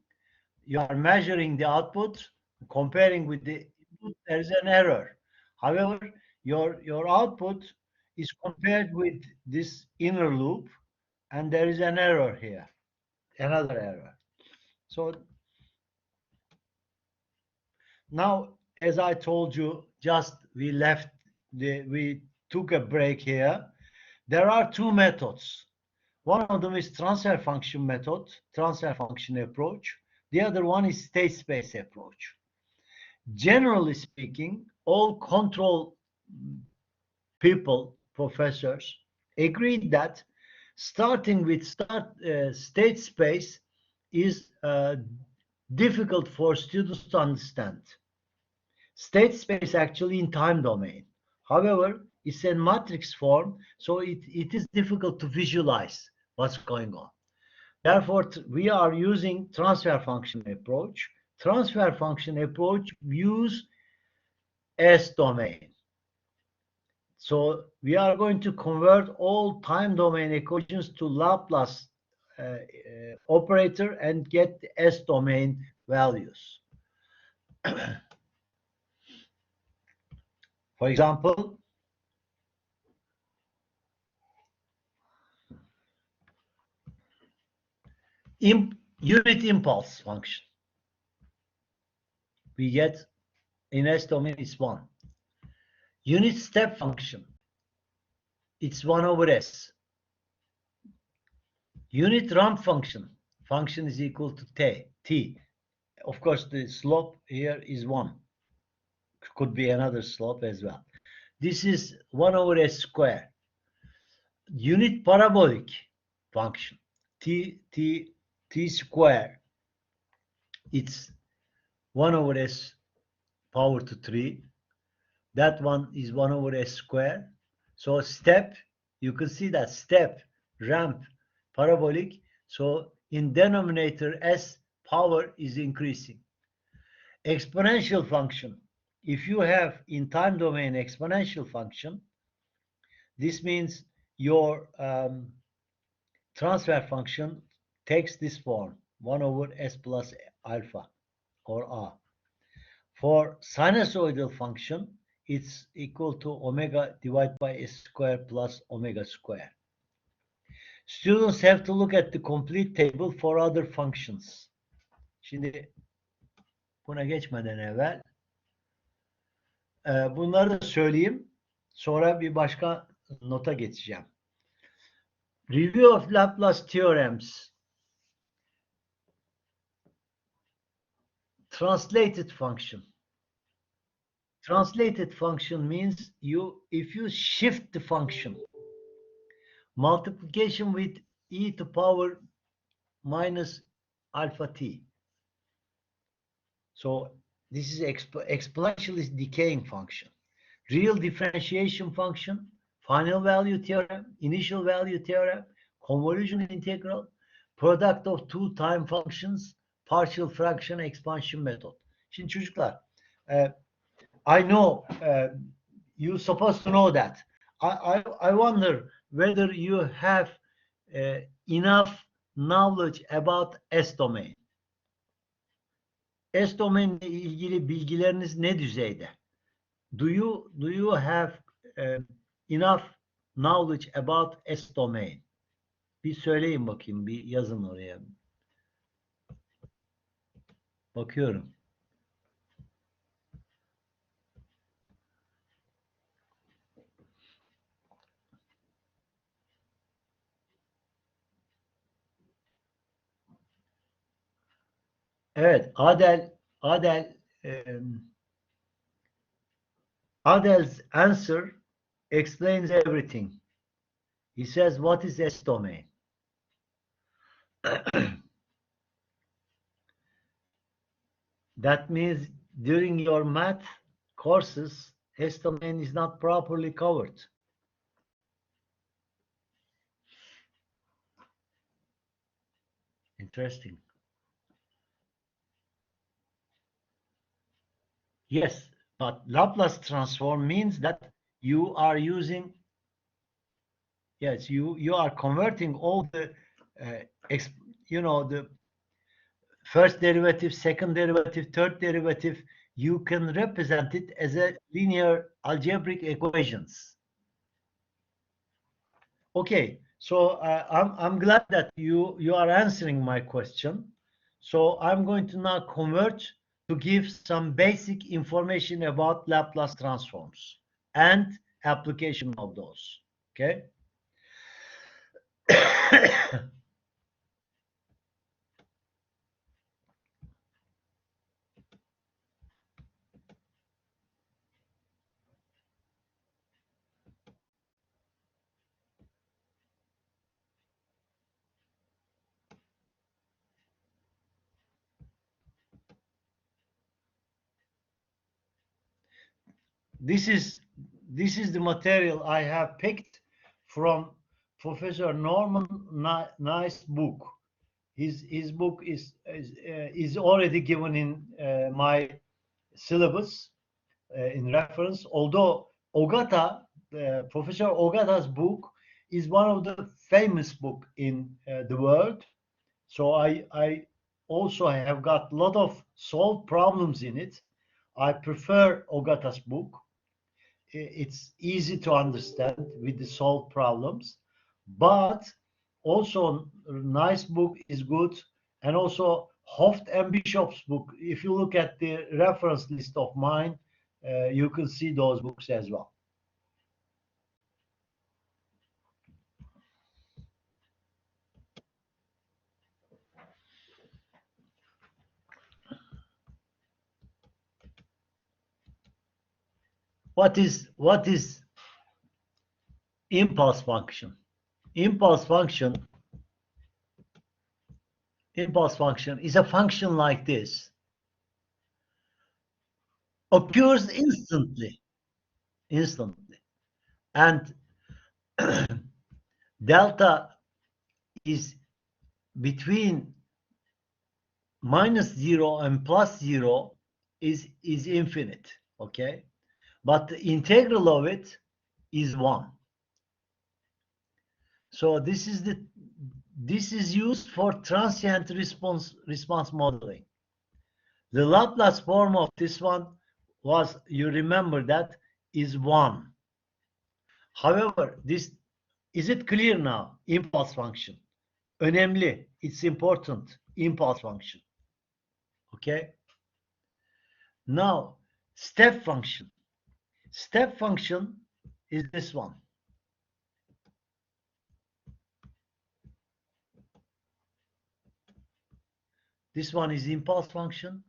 the output, comparing with the input, there is an error. However, your output is compared with this inner loop, and there is an error here, another error. So now, as I told you, just we took a break here. There are 2 methods. One of them is transfer function method, transfer function approach. The other one is state space approach. Generally speaking, all control people, professors, agreed that starting with state space is difficult for students to understand. State space actually in time domain. However, it's in matrix form, so it is difficult to visualize what's going on. Therefore, we are using transfer function approach. Transfer function approach views S domain. So we are going to convert all time domain equations to Laplace operator and get the S domain values. For example, unit impulse function. We get in S domain is 1. Unit step function, it's 1 over S. Unit ramp function is equal to t. Of course, the slope here is 1. Could be another slope as well. This is 1 over S square. Unit parabolic function, t square, it's 1 over S power to 3. That one is 1 over S square. So step, you can see that step, ramp, parabolic. So in denominator, S power is increasing. Exponential function. If you have in time domain exponential function, this means your transfer function takes this form, 1 over S plus alpha or R. For sinusoidal function, it's equal to omega divided by S square plus omega square. Students have to look at the complete table for other functions. Şimdi buna geçmeden evvel bunları da söyleyeyim. Sonra bir başka nota geçeceğim. Review of Laplace theorems. Translated function. Translated function means if you shift the function, multiplication with e to power minus alpha t. So this is exponentially decaying function. Real differentiation function, final value theorem, initial value theorem, convolution integral, product of two time functions, partial fraction expansion method. Şimdi çocuklar, I know you're supposed to know that. I wonder whether you have enough knowledge about S domain. S domain ile ilgili bilgileriniz ne düzeyde? Do you have enough knowledge about S domain? Bir söyleyin bakayım, bir yazın oraya. Bakıyorum. Evet, Adel's answer explains everything. He says, what is S domain? That means during your math courses, S domain is not properly covered. Interesting. Yes, but Laplace transform means that you are using, yes, you are converting all the, the first derivative, second derivative, third derivative. You can represent it as a linear algebraic equations. Okay, so I'm glad that you are answering my question. So I'm going to now convert to give some basic information about Laplace transforms and application of those. Okay. This is the material I have picked from Professor Norman Nice's book, His book is already given in my syllabus in reference. Although Ogata, Professor Ogata's book is one of the famous book in the world. So I also have got a lot of solved problems in it. I prefer Ogata's book. It's easy to understand with the solved problems, but also a nice book is good. And also Hoft and Bishop's book. If you look at the reference list of mine, you can see those books as well. What is impulse function? Impulse function is a function like this. Occurs instantly. And delta is between -0 and +0 is infinite, okay? But the integral of it is 1. So this is used for transient response modeling. The Laplace form of this one was, you remember that, is 1. However, is it clear now? Impulse function. Önemli. It's important. Impulse function. Okay. Now, step function. Step function is this one. This one is impulse function.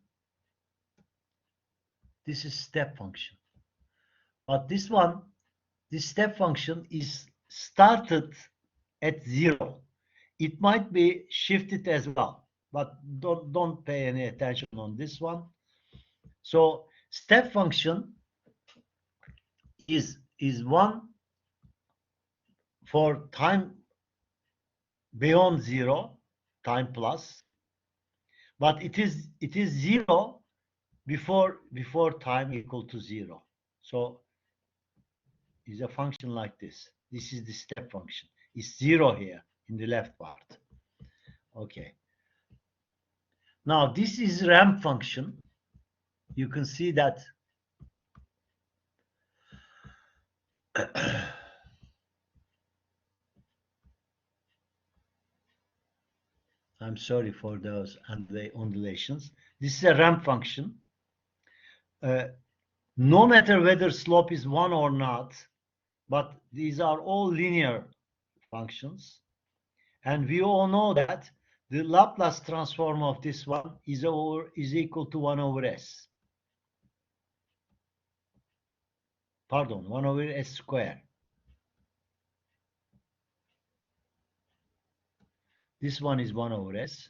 This is step function. But this one, this step function is started at 0. It might be shifted as well, but don't pay any attention on this one. So step function is 1 for time beyond 0, time plus, but it is 0 before time equal to 0. So is a function like this. This is the step function. It's 0 here in the left part. Okay. Now this is ramp function. You can see that I'm sorry for those undulations. This is a ramp function. No matter whether slope is 1 or not, but these are all linear functions. And we all know that the Laplace transform of this one is equal to 1 over s. Pardon, 1 over s square. This one is 1 over s.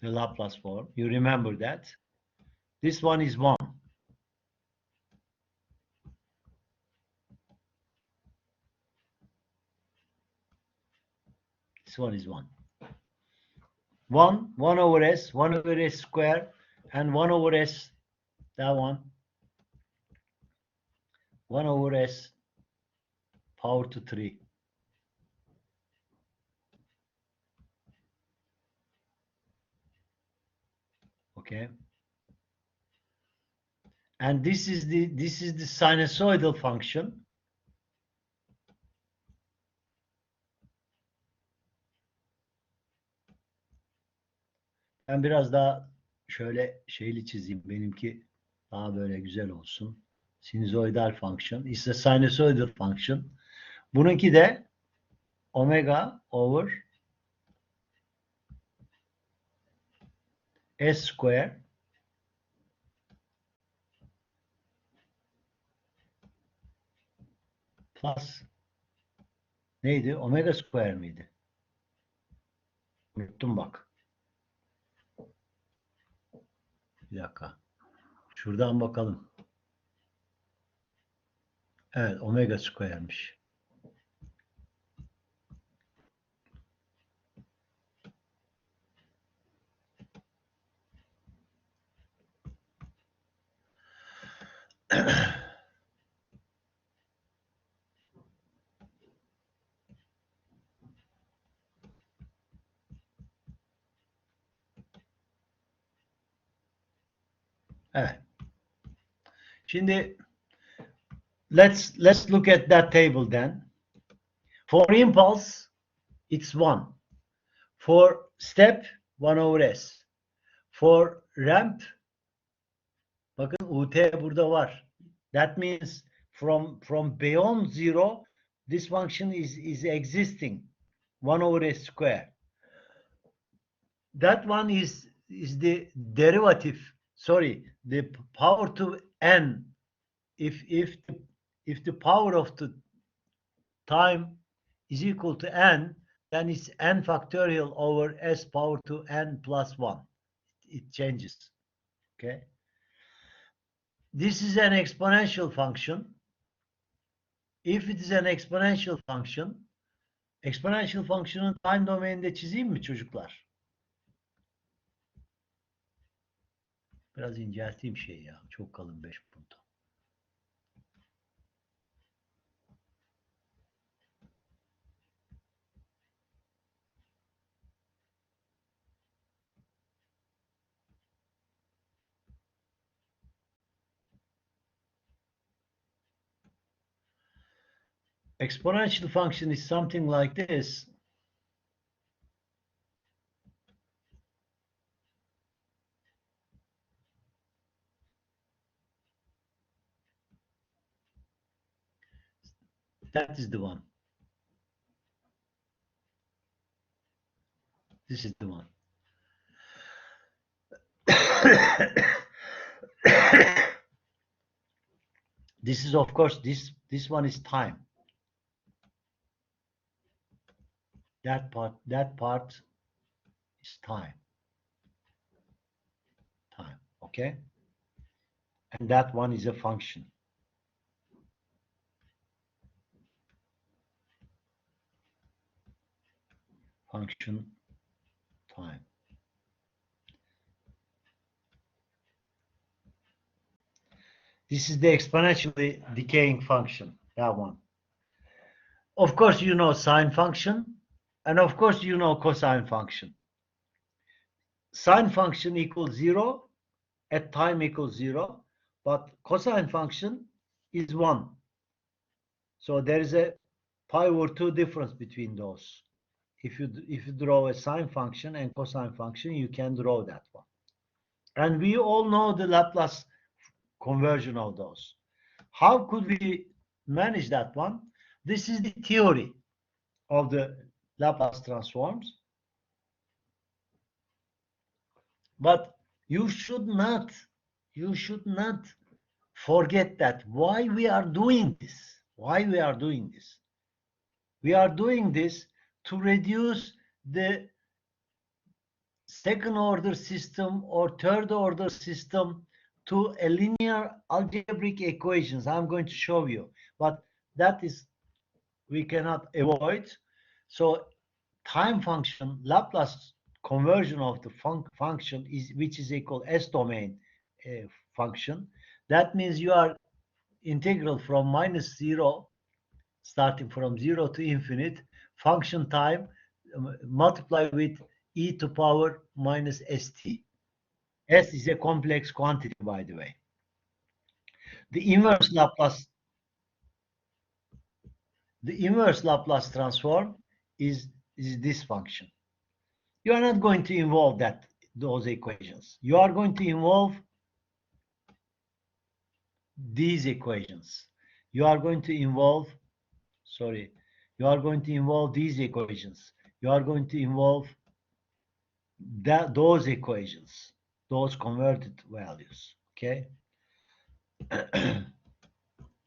The Laplace form. You remember that. This one is 1. This one is 1. 1 over s, 1 over s square, and 1 over s, that one, 1 over s power to 3. Okay. And this is the sinusoidal function. Ben biraz daha şöyle şeyli çizeyim. Benimki daha böyle güzel olsun. Sinusoidal function. It's a sinusoidal function. Bununki de omega over s square plus neydi? Omega square miydi? Unuttum bak. Bir dakika. Şuradan bakalım. Evet, omega square'miş. Evet. Şimdi let's look at that table then. For impulse, it's 1. For step, 1 over s. For ramp, bakın ut burada var. That means from beyond 0, this function is existing. 1 over s square. That one is the derivative. Sorry, the power to n. If the power of the time is equal to n, then it's n factorial over s power to n plus 1. It changes. Okay. This is an exponential function. If it is an exponential function, exponential function'ın time domain'inde çizeyim mi çocuklar? Biraz incelteyim şeyi ya. Çok kalın 5 punto. Exponential function is something like this. That is the one. This is the one. This is, of course, this one is time. That part is time. Time, okay? And that one is a function. Function time. This is the exponentially decaying function, that one. Of course, you know sine function, and of course, you know cosine function. Sine function equals 0 at time equals 0, but cosine function is 1. So there is a pi over 2 difference between those. If you draw a sine function and cosine function, you can draw that one. And we all know the Laplace conversion of those. How could we manage that one? This is the theory of the Laplace transforms. But you should not forget that why we are doing this. Why we are doing this? We are doing this to reduce the second order system or third order system to a linear algebraic equations. I'm going to show you, but that is we cannot avoid. So time function, Laplace conversion of the function is which is equal S domain function. That means you are integral from -0, starting from 0 to infinite, function time multiply with e to power minus st. S is a complex quantity, by the way. The inverse Laplace transform is this function. You are not going to involve those equations. You are going to involve these equations. You are going to involve, you are going to involve these equations. You are going to involve those equations, those converted values, okay?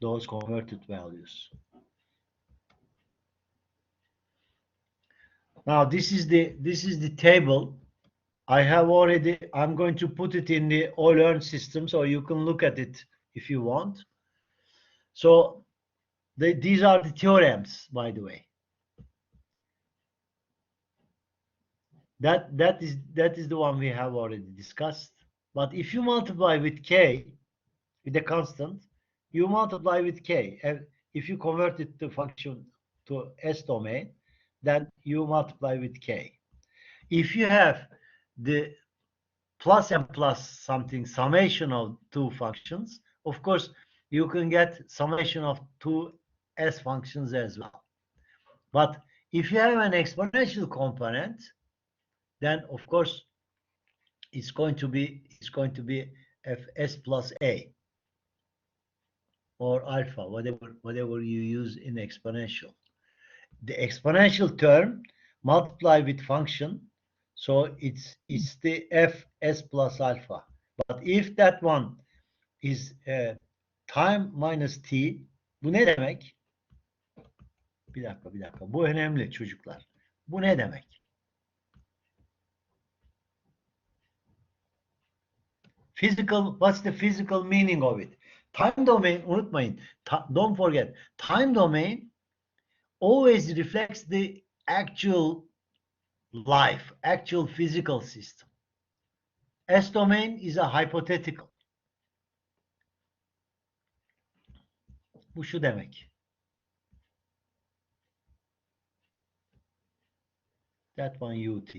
Those converted values. Now this is the table. I'm going to put it in the all-learn system so you can look at it if you want. So these are the theorems, by the way. That is the one we have already discussed. But if you multiply with k, with a constant, you multiply with k. And if you convert it to function to S domain, then you multiply with k. If you have the plus and plus something summation of two functions, of course, you can get summation of two S functions as well. But if you have an exponential component, then of course it's going to be fs plus a or alpha, whatever you use in exponential. The exponential term multiply with function, so it's the fs plus alpha. But if that one is time minus t, bu ne demek? Bir dakika. Bu önemli çocuklar. Bu ne demek? What's the physical meaning of it? Time domain, unutmayın. Don't forget, time domain always reflects the actual life, actual physical system. S domain is a hypothetical. Bu şu demek. That one ut.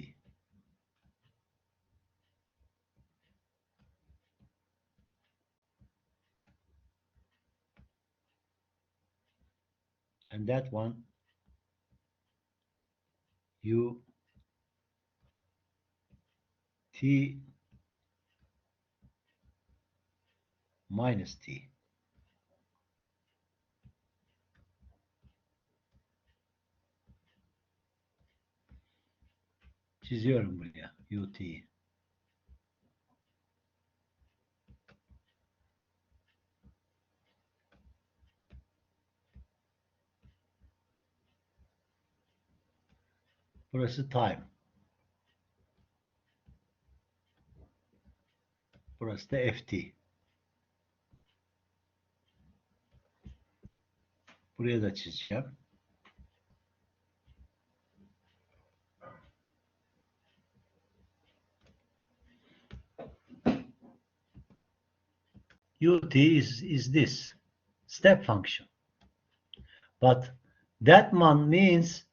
And that one u t minus t. Çiziyorum buraya ut. Burası time. Burası da ft. Buraya da çizeceğim. Ut is this step function. But that one means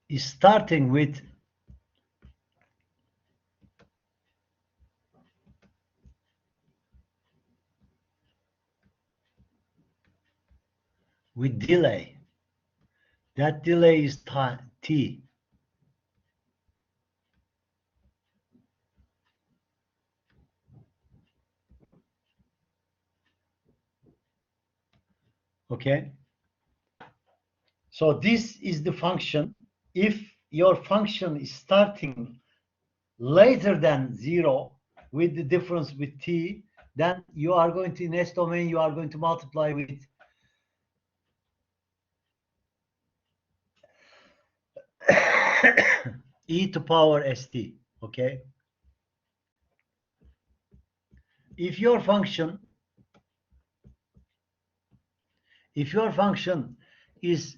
is starting with delay. That delay is t. Okay. So this is the function. If your function is starting later than 0 with the difference with t, then you are going to, in S domain, you are going to multiply with e to power st. Okay. If your function is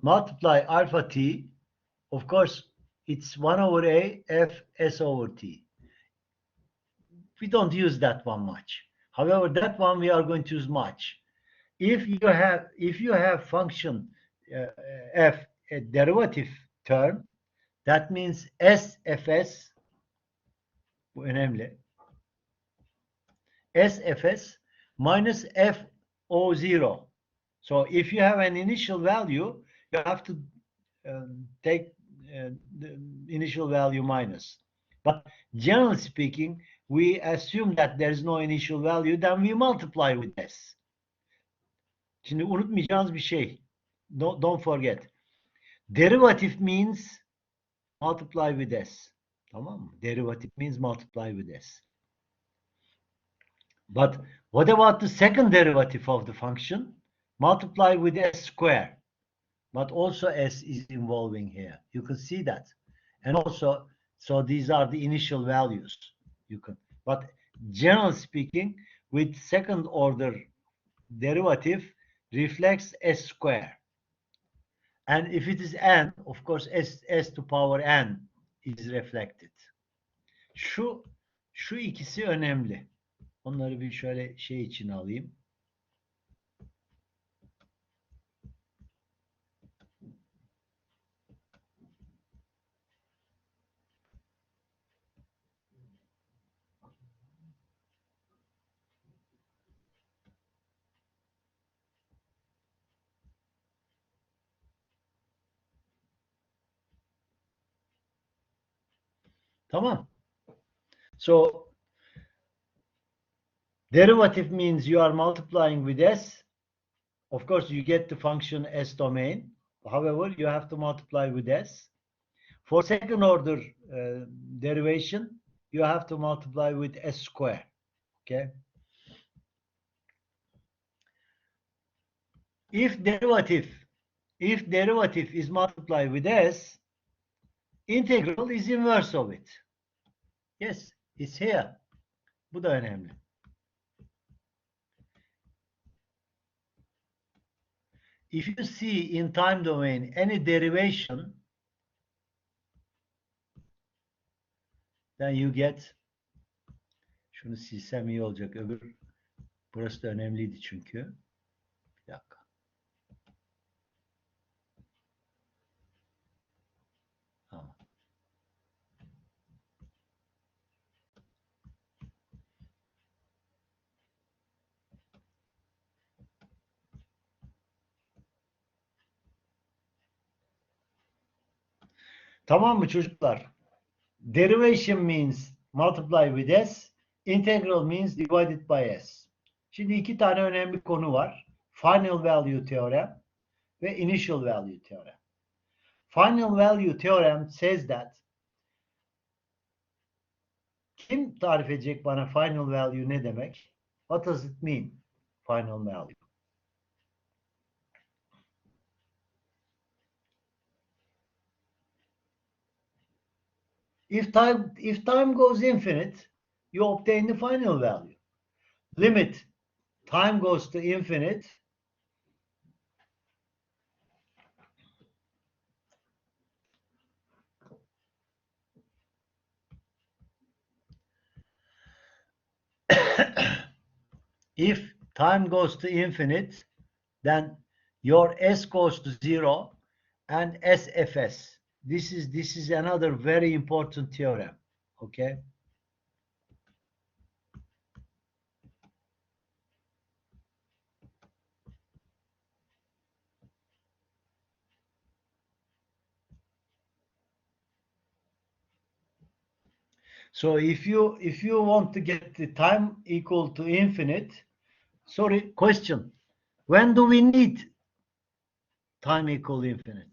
multiply alpha t, of course it's 1 over a f s over t. We don't use that one much. However, that one we are going to use much. If you have function f, a derivative term, that means sfs, bu önemli, sfs minus fo0. So if you have an initial value, you have to take the initial value minus. But generally speaking, we assume that there is no initial value, then we multiply with s. Şimdi unutmayacağınız bir şey. Don't forget. Derivative means multiply with s. Tamam mı? Derivative means multiply with s. But what about the second derivative of the function? Multiply with s square. But also s is involving here. You can see that. And also, so these are the initial values. But generally speaking, with second order derivative reflects s square. And if it is n, of course, s to power n is reflected. Şu ikisi önemli. Onları bir şöyle şey için alayım. Tamam. So derivative means you are multiplying with s. Of course, you get the function s domain. However, you have to multiply with s. For second order derivation, you have to multiply with s square. Okay. If derivative is multiplied with s, integral is inverse of it. Yes, it's here. Bu da önemli. If you see in time domain any derivation, then you get, şunu silsem iyi olacak. Burası da önemliydi çünkü. Bir dakika. Tamam. Tamam mı çocuklar? Derivation means multiply with s, integral means divided by s. Şimdi iki tane önemli konu var. Final value theorem ve initial value theorem. Final value theorem says that, kim tarif edecek bana final value ne demek? What does it mean? Final value. If time goes infinite, you obtain the final value. Limit time goes to infinite. If time goes to infinite, then your s goes to 0 and SFS. This is another very important theorem. Okay. So if you want to get the time equal to infinite, sorry, question. When do we need time equal infinite?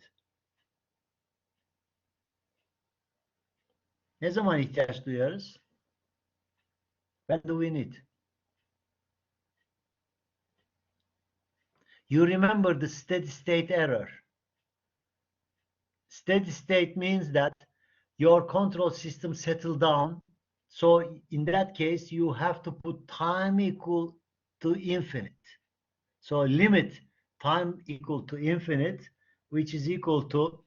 Ne zaman ihtiyaç duyarız? When do we need? You remember the steady state error. Steady state means that your control system settled down. So in that case, you have to put time equal to infinite. So limit time equal to infinite, which is equal to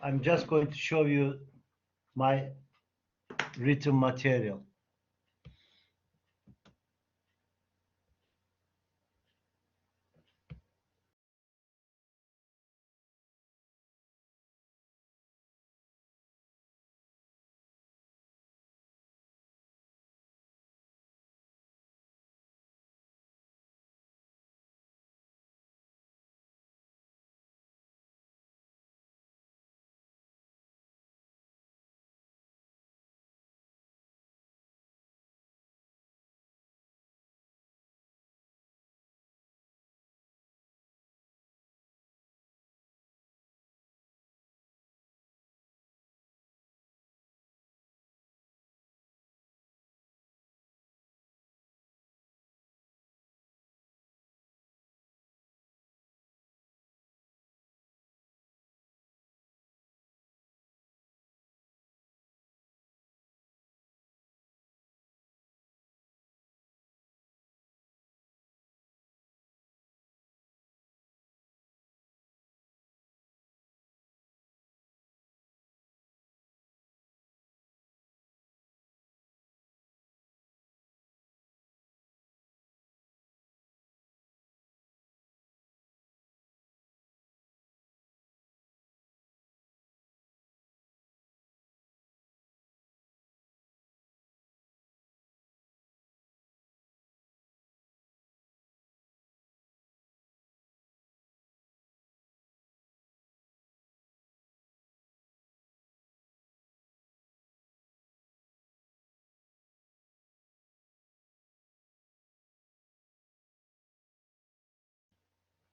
I'm just going to show you my written material.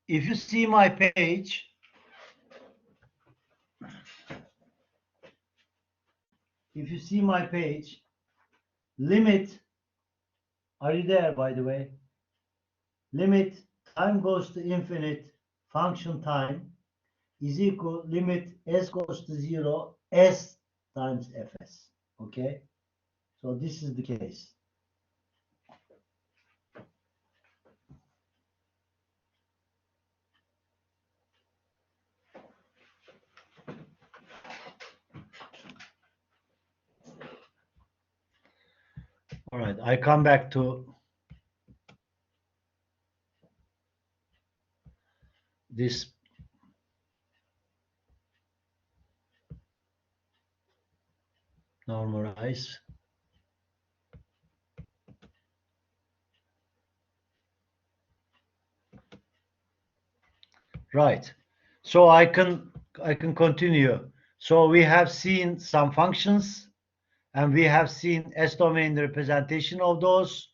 if you see my page, limit, are you there, by the way? Limit time goes to infinite function time is equal limit s goes to 0 s times fs. Okay, so this is the case. All right, I come back to this. Normalize. Right. So I can continue. So we have seen some functions, and we have seen S-domain representation of those,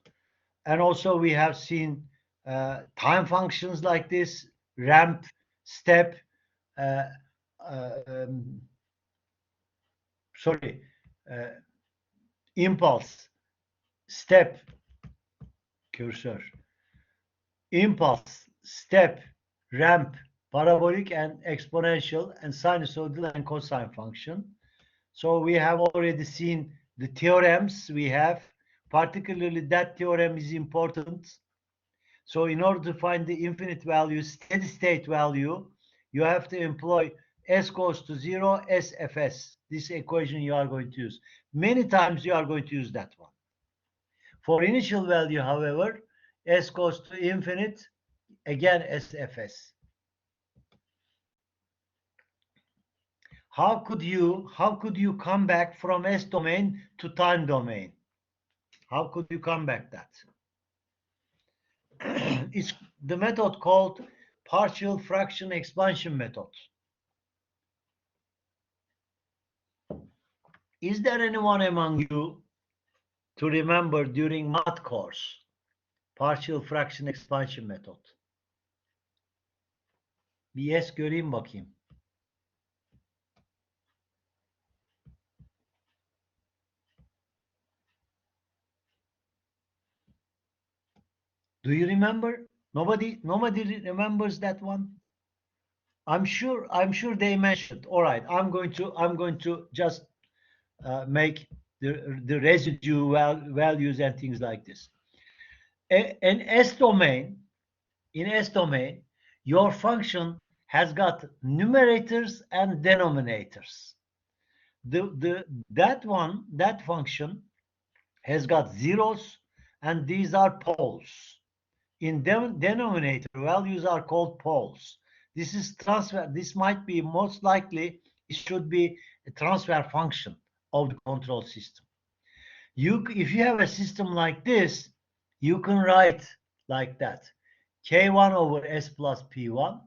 and also we have seen time functions like this, ramp, step, uh, sorry, impulse, step, cursor, impulse, step, ramp, parabolic and exponential, and sinusoidal and cosine function. So we have already seen the theorems we have, particularly that theorem is important. So in order to find the infinite value, steady state value, you have to employ s goes to 0, sfs. This equation you are going to use. Many times you are going to use that one. For initial value, however, s goes to infinite, again sfs. How could you come back from S domain to time domain? How could you come back that? It's the method called partial fraction expansion method. Is there anyone among you to remember during math course partial fraction expansion method? Bir yes göreyim bakayım. Do you remember? Nobody remembers that one. I'm sure they mentioned. All right, I'm going to just make the residue values and things like this. In S domain, your function has got numerators and denominators. That function has got zeros, and these are poles. In denominator, values are called poles. This is transfer. This might be most likely, it should be a transfer function of the control system. If you have a system like this, you can write like that: K1 over S plus P1,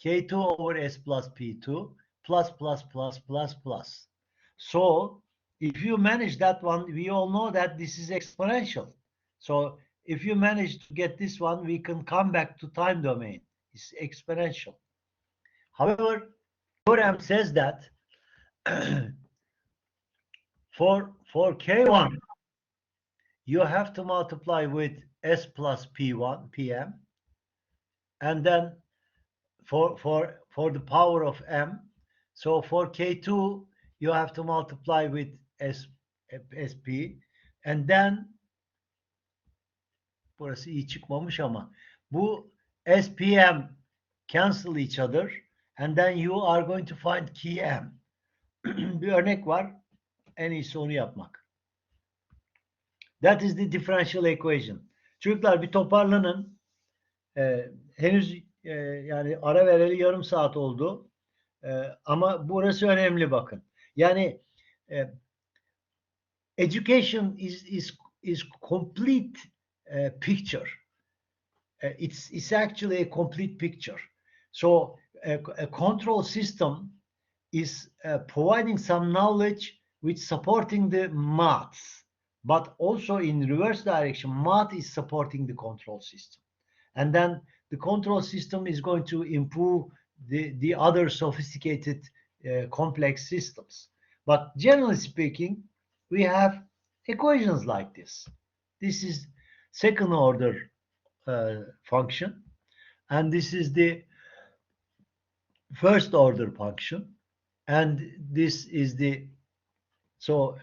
K2 over S plus P2, plus, plus, plus, plus, plus. So if you manage that one, we all know that this is exponential. So if you manage to get this one, we can come back to time domain. It's exponential. However, theorem says that for K1, you have to multiply with S plus P1, PM, and then for the power of M. So for K2, you have to multiply with SP, and then burası iyi çıkmamış ama bu SPM cancel each other, and then you are going to find Km. Bir örnek var. En iyisi onu yapmak. That is the differential equation. Çocuklar bir toparlanın. Henüz yani ara vereli yarım saat oldu. Ama burası önemli, bakın. Yani education is complete picture. It's actually a complete picture. So a control system is providing some knowledge which supporting the maths, but also in reverse direction, math is supporting the control system. And then the control system is going to improve the other sophisticated complex systems. But generally speaking, we have equations like this. This is second order function, and this is the first order function, and this is the, so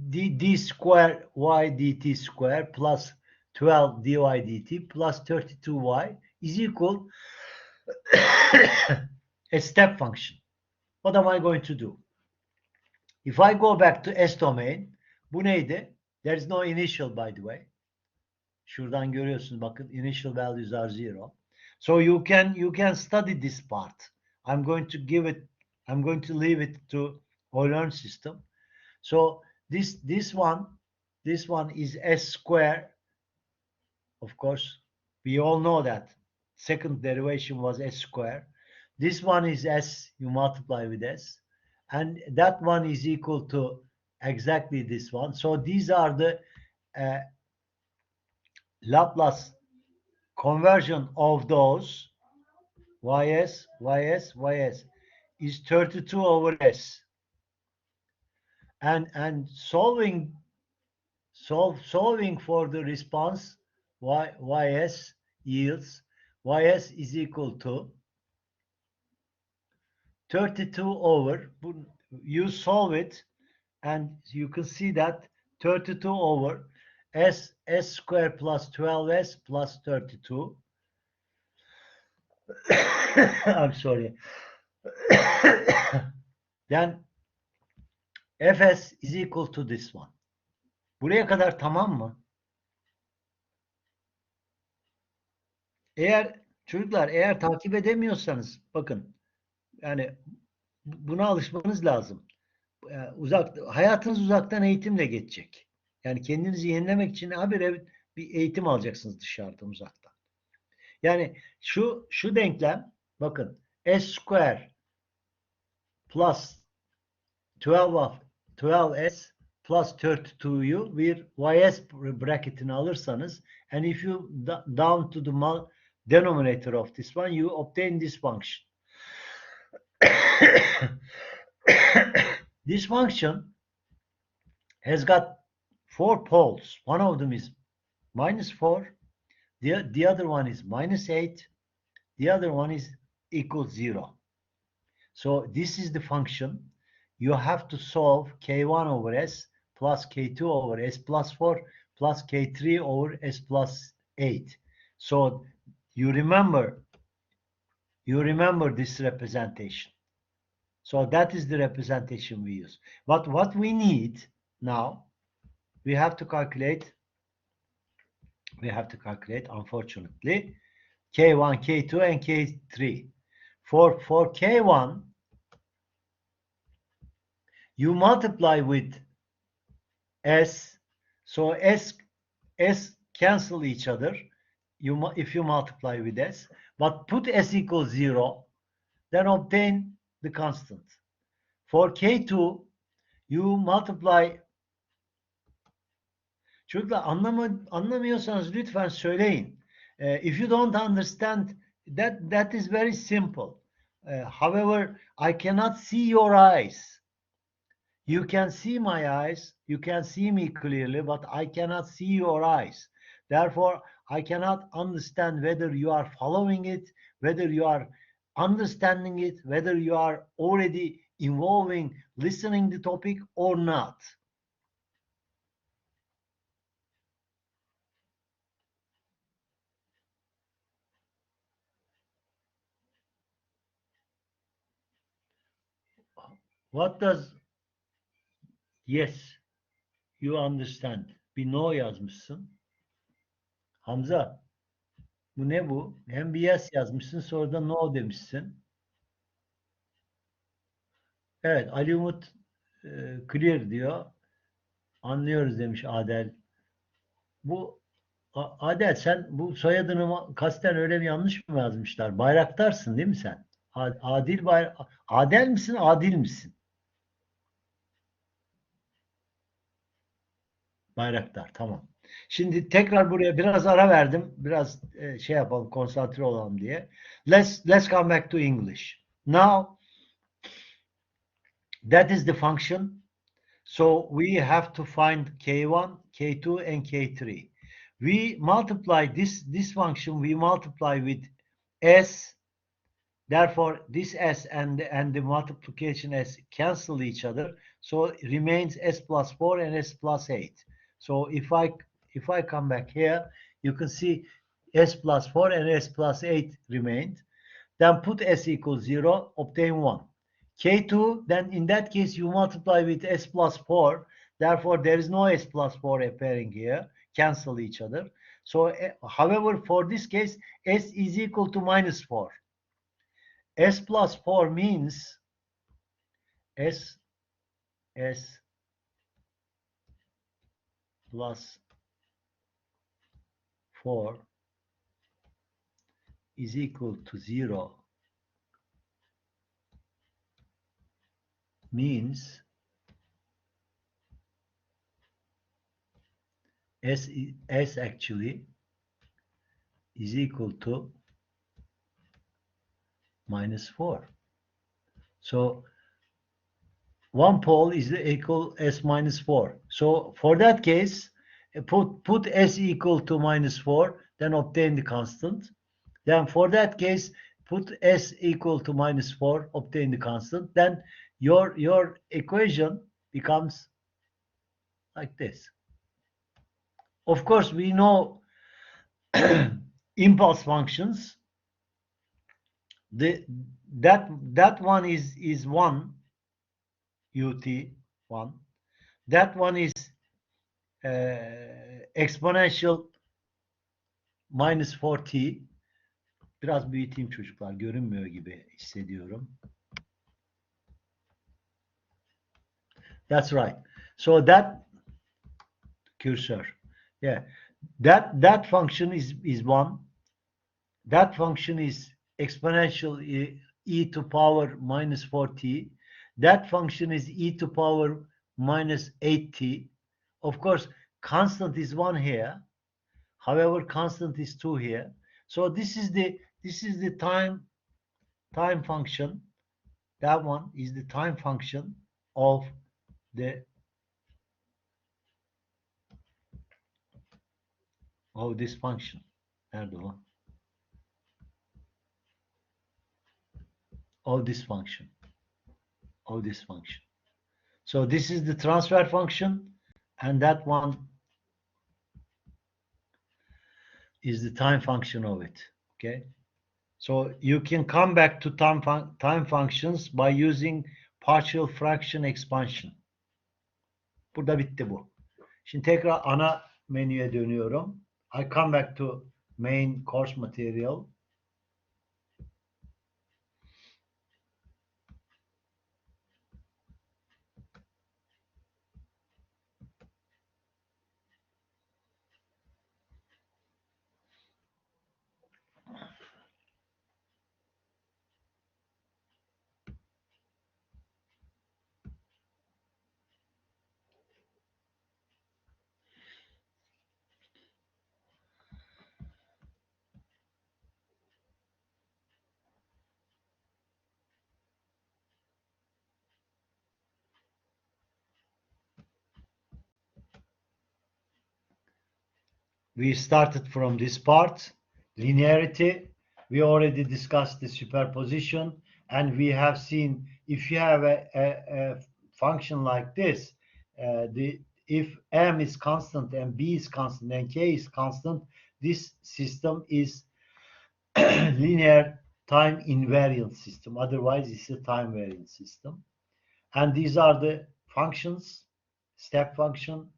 d square y dt square plus 12 dy dt plus 32y is equal a step function. What am I going to do? If I go back to S domain, bu neydi? There is no initial, by the way. Şuradan görüyorsunuz, bakın, initial values are 0. So you can study this part. I'm going to leave it to Euler system. So this one is S square. Of course, we all know that second derivation was S square. This one is S, you multiply with S, and that one is equal to exactly this one. So these are the Laplace conversion of those. Ys is 32 over S. And solving for the response, Ys yields, Ys is equal to 32 over, you solve it, and you can see that 32 over S square plus 12S plus 32. I'm sorry. Then Fs is equal to this one. Buraya kadar tamam mı? Çocuklar, eğer takip edemiyorsanız, bakın, yani buna alışmanız lazım. Hayatınız uzaktan eğitimle geçecek. Yani kendinizi yenilemek için bir eğitim alacaksınız dışarıdan, uzaktan. Yani şu denklem, bakın, S square plus 12S plus 32'yu bir Ys bracket'ini alırsanız, and if you down to the denominator of this one, you obtain this function. This function has got 4 poles. One of them is -4, the other one is -8, the other one is equals 0. So this is the function. You have to solve k1 over s plus k2 over s plus 4 plus k3 over s plus 8. So you remember this representation. So that is the representation we use. But what we need now, we have to calculate, unfortunately, k1, k2, and k3. For k1, you multiply with s, so s cancel each other if you multiply with s, but put s equals 0, then obtain the constant. For k2, you multiply. Çocuklar, anlamıyorsanız lütfen söyleyin. If you don't understand, that is very simple. However, I cannot see your eyes. You can see my eyes, you can see me clearly, but I cannot see your eyes. Therefore, I cannot understand whether you are following it, whether you are understanding it, whether you are already listening the topic or not. What does yes, you understand? Bir no yazmışsın. Hamza, bu ne bu? Hem bir yes yazmışsın, sonra da no demişsin. Evet, Ali Umut clear diyor. Anlıyoruz demiş Adel. Adel, sen bu soyadını kasten öyle bir yanlış mı yazmışlar? Bayraktarsın değil mi sen? Adel misin, Adil misin? Bayraktar, tamam. Şimdi tekrar buraya biraz ara verdim. Biraz şey yapalım, konsantre olalım diye. Let's come back to English. Now, that is the function. So we have to find K1, K2, and K3. We multiply this function, we multiply with S. Therefore, this S and the multiplication S cancel each other. So it remains S plus 4 and S plus 8. So if I come back here, you can see S plus 4 and S plus 8 remained. Then put S equals 0, obtain 1. K2, then in that case you multiply with S plus 4. Therefore, there is no S plus 4 appearing here. Cancel each other. So, however, for this case, S is equal to minus 4. S plus 4 means S plus 4 is equal to 0 means S actually is equal to minus 4. So one pole is equal S minus 4. So for that case, put S equal to minus 4, then obtain the constant. Then for that case, put S equal to minus 4, obtain the constant. Then your equation becomes like this. Of course, we know impulse functions. That one is 1 ut 1. That one is exponential minus 4t. Biraz büyüteyim çocuklar. Görünmüyor gibi hissediyorum. That's right. So that cursor, yeah, that function is 1. That function is exponential e to power minus 4t. That function is e to power minus 8t. Of course, constant is 1 here. However, constant is 2 here. So this is the time function. That one is the time function of this function. Nerede o? Of this function. So this is the transfer function, and that one is the time function of it. Okay. So you can come back to time functions by using partial fraction expansion. Burada bitti bu. Şimdi tekrar ana menüye dönüyorum. I come back to main course material. We started from this part, linearity. We already discussed the superposition, and we have seen if you have a function like this, if m is constant and b is constant and k is constant, this system is linear time invariant system. Otherwise, it's a time variant system. And these are the functions: step function,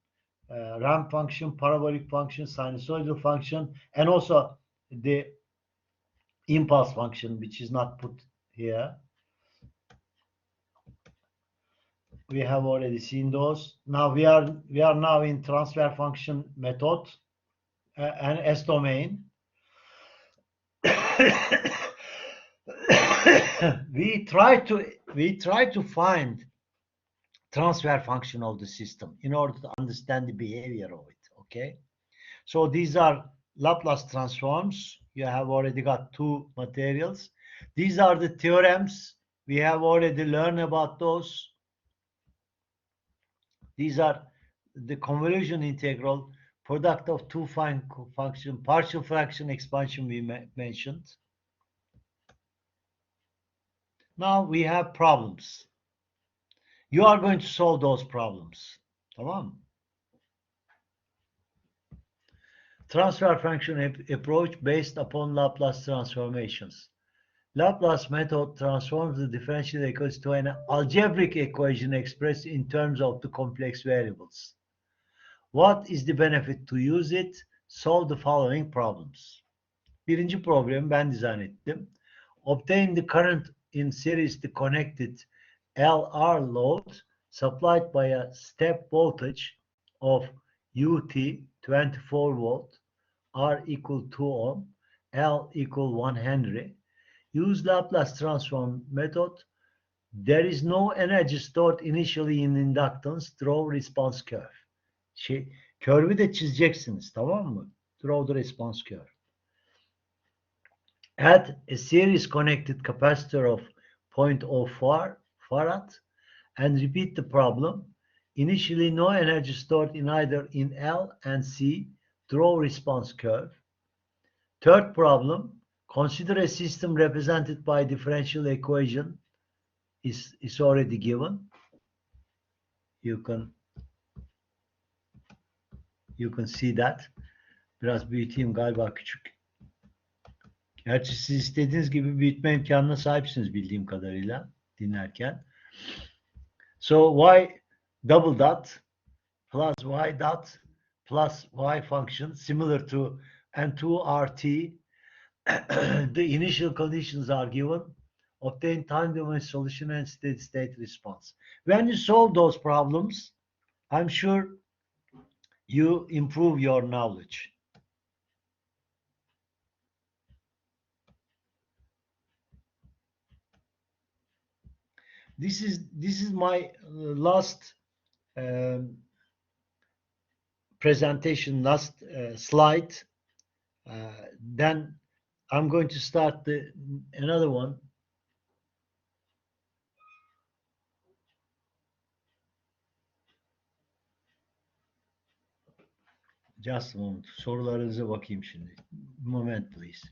ramp function, parabolic function, sinusoidal function, and also the impulse function, which is not put here. We have already seen those. Now we are now in transfer function method and S domain. we try to find transfer function of the system in order to understand the behavior of it. Okay, so these are Laplace transforms. You have already got two materials. These are the theorems. We have already learned about those. These are the convolution integral, product of two function, partial fraction expansion we mentioned. Now we have problems. You are going to solve those problems. Tamam. Transfer function approach based upon Laplace transformations. Laplace method transforms the differential equation to an algebraic equation expressed in terms of the complex variables. What is the benefit to use it? Solve the following problems. Birinci problemi ben dizayn ettim. Obtain the current in series connected LR load supplied by a step voltage of UT 24 volt, R equal 2 ohm, L equal 1 Henry. Use Laplace transform method. There is no energy stored initially in inductance. Draw response curve. Curve'ü de çizeceksiniz, tamam mı? Draw the response curve. Add a series connected capacitor of 0.04 farad and repeat the problem. Initially, no energy stored in either in L and C. Draw response curve. Third problem, consider a system represented by differential equation is already given. You can see that. Biraz büyüteyim, galiba küçük. Gerçi siz istediğiniz gibi büyütme imkanına sahipsiniz bildiğim kadarıyla dinlerken. So y double dot plus y dot plus y function similar to N2 RT. The initial conditions are given. Obtain time domain solution and steady state response. When you solve those problems, I'm sure you improve your knowledge. This is my last presentation, last slide. Then I'm going to start another one. Just a moment. Sorularınıza bakayım şimdi. Moment, please.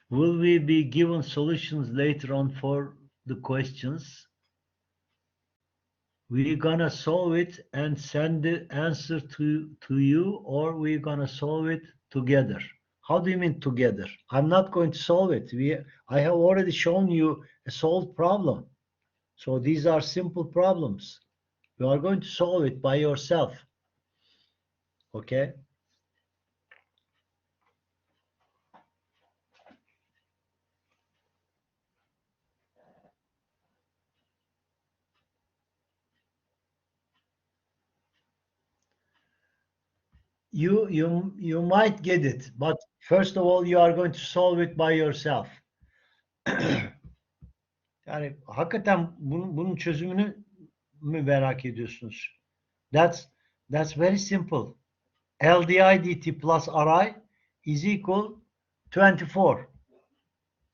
Will we be given solutions later on for the questions? We're gonna solve it and send the answer to you, or we're gonna solve it together. How do you mean together? I'm not going to solve it. I have already shown you a solved problem. So these are simple problems. You are going to solve it by yourself. Okay? You might get it, but first of all you are going to solve it by yourself. Yani hakikaten bunun çözümünü mü merak ediyorsunuz? That's very simple. LDI dt plus RI is equal 24.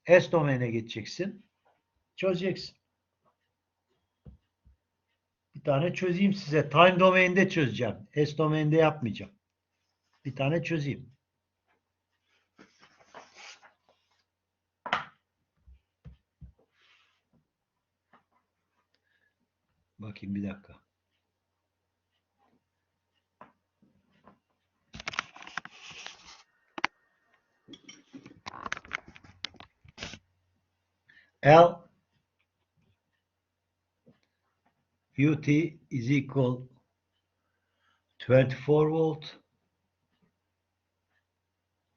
S domaine geçeceksin. Çözeceksin. Bir tane çözeyim size. Time domain'de çözeceğim. S domain'de yapmayacağım. Bir tane çözeyim. Bakayım bir dakika. L UT is equal 24 volt.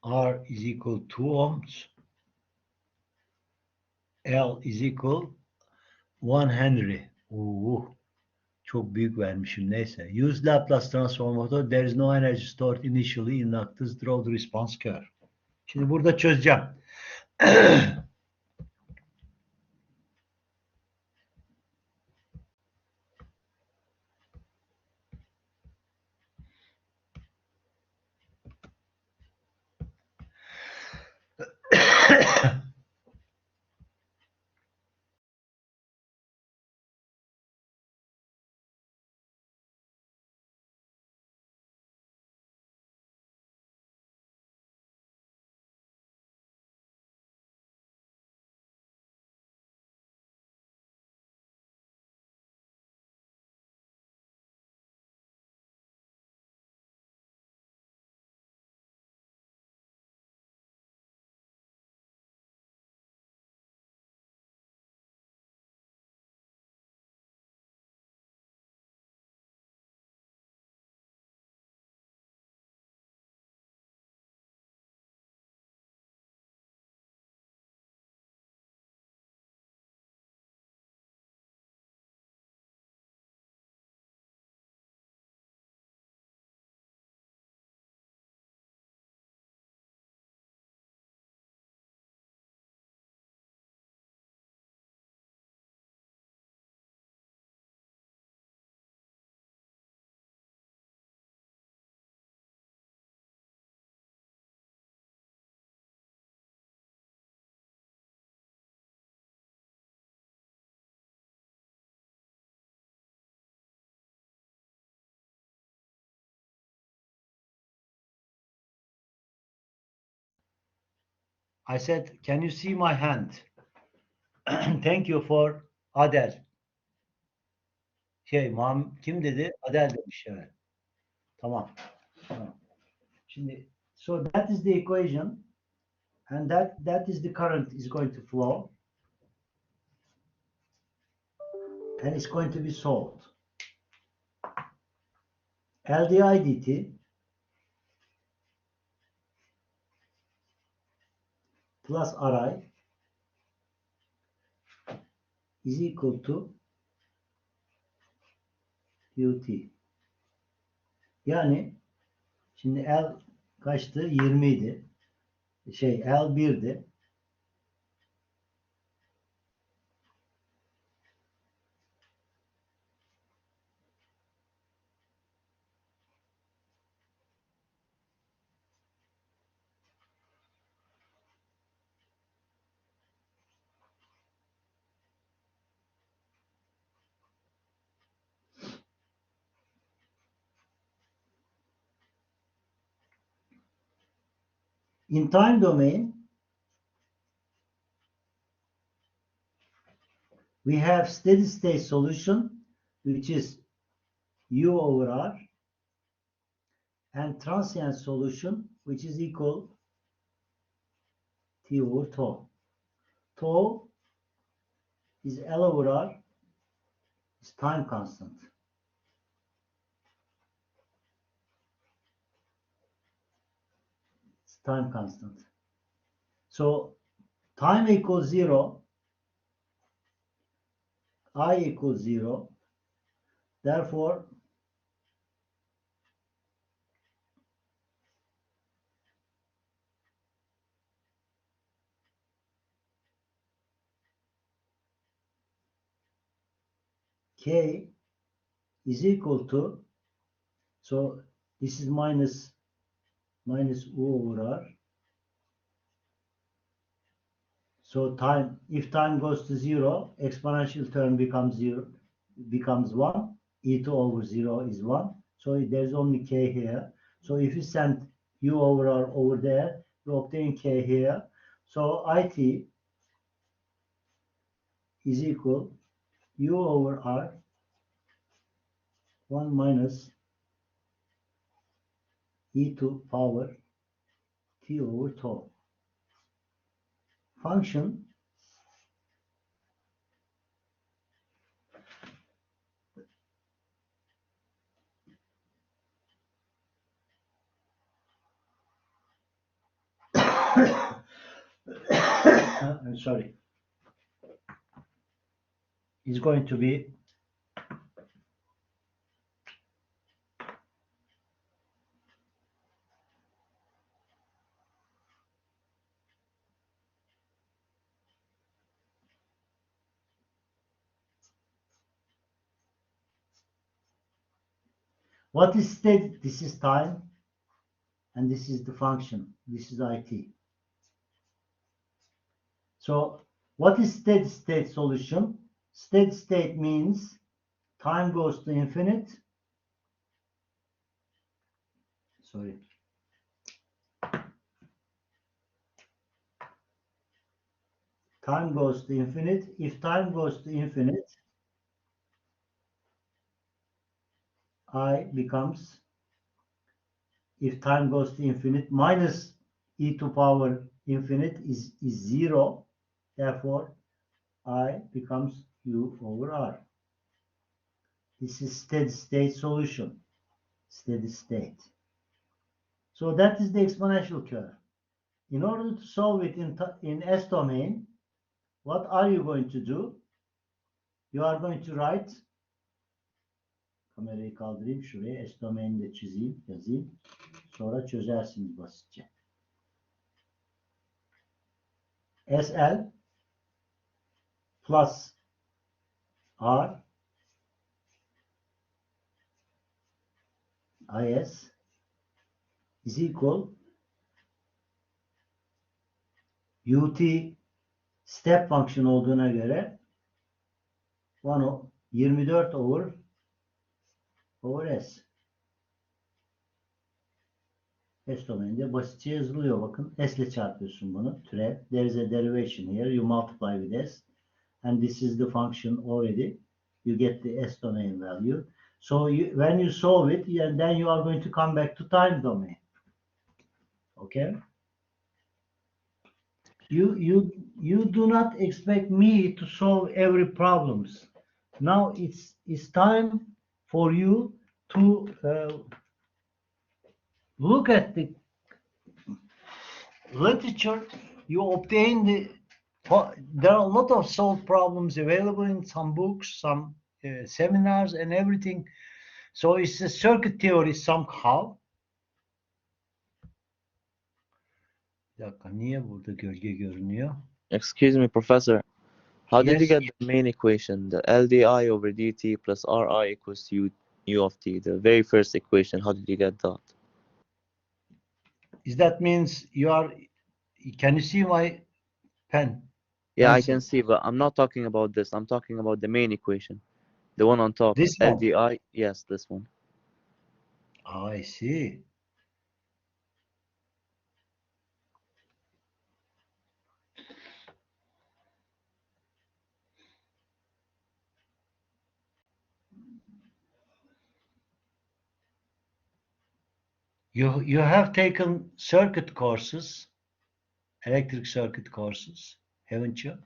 R is equal 2 ohms. L is equal 1 Henry. Çok büyük vermişim. Neyse. Use Laplace transform method. There is no energy stored initially in inductance. Draw the response curve. Şimdi burada çözeceğim. I said, can you see my hand? Thank you for Adel. Kim dedi? Adel demiş, evet. Tamam. Tamam. Şimdi, so that is the equation, and that is the current is going to flow, and it's going to be solved. LdI dt plus Ri is equal to ut. Yani şimdi L kaçtı? 20 idi. L 1'di. In time domain, we have steady state solution, which is U over R, and transient solution, which is equal T over tau. Tau is L over R, is time constant. It's time constant. So time equals 0, I equals 0. Therefore, K is equal to, so this is minus U over R. So time, if time goes to 0, exponential term becomes 1. E2 over 0 is 1. So there's only K here. So if you send U over R over there, you obtain K here. So IT is equal U over R 1 minus E2 power T over tau. Function I'm sorry, is going to be what is state? This is time, and this is the function. This is IT. So what is steady state solution? Steady state means time goes to infinite. Sorry. Time goes to infinite. If time goes to infinite, I becomes, if time goes to infinite, minus e to power infinite is 0. Therefore, I becomes U over R. This is steady state solution. Steady state. So that is the exponential curve. In order to solve it in S domain, what are you going to do? You are going to write, kamerayı kaldırayım şuraya, S domain'i de çizeyim, yazayım. Sonra çözersiniz basitçe. SL plus R IS is equal UT step function olduğuna göre 24 over S. S domain'de basitçe yazılıyor. Bakın S ile çarpıyorsun bunu. Türev. There is a derivation here. You multiply with S. And this is the function already. You get the S domain value. So when you solve it, then you are going to come back to time domain. Okay? You do not expect me to solve every problems. Now it's time for you to look at the literature. You obtain there are a lot of solved problems available in some books, some seminars and everything. So it's a circuit theory somehow. Bir dakika, niye burada gölge görünüyor? Excuse me, Professor. How did you Yes. get the main equation, the LdI over dt plus Ri equals to u of t, the very first equation? How did you get that? Is that means can you see my pen? Yeah, I Pencil. can see, but I'm not talking about this. I'm talking about the main equation, the one on top. This one? LdI, yes, this one. Oh, I see. You have taken circuit courses, electric circuit courses, haven't you?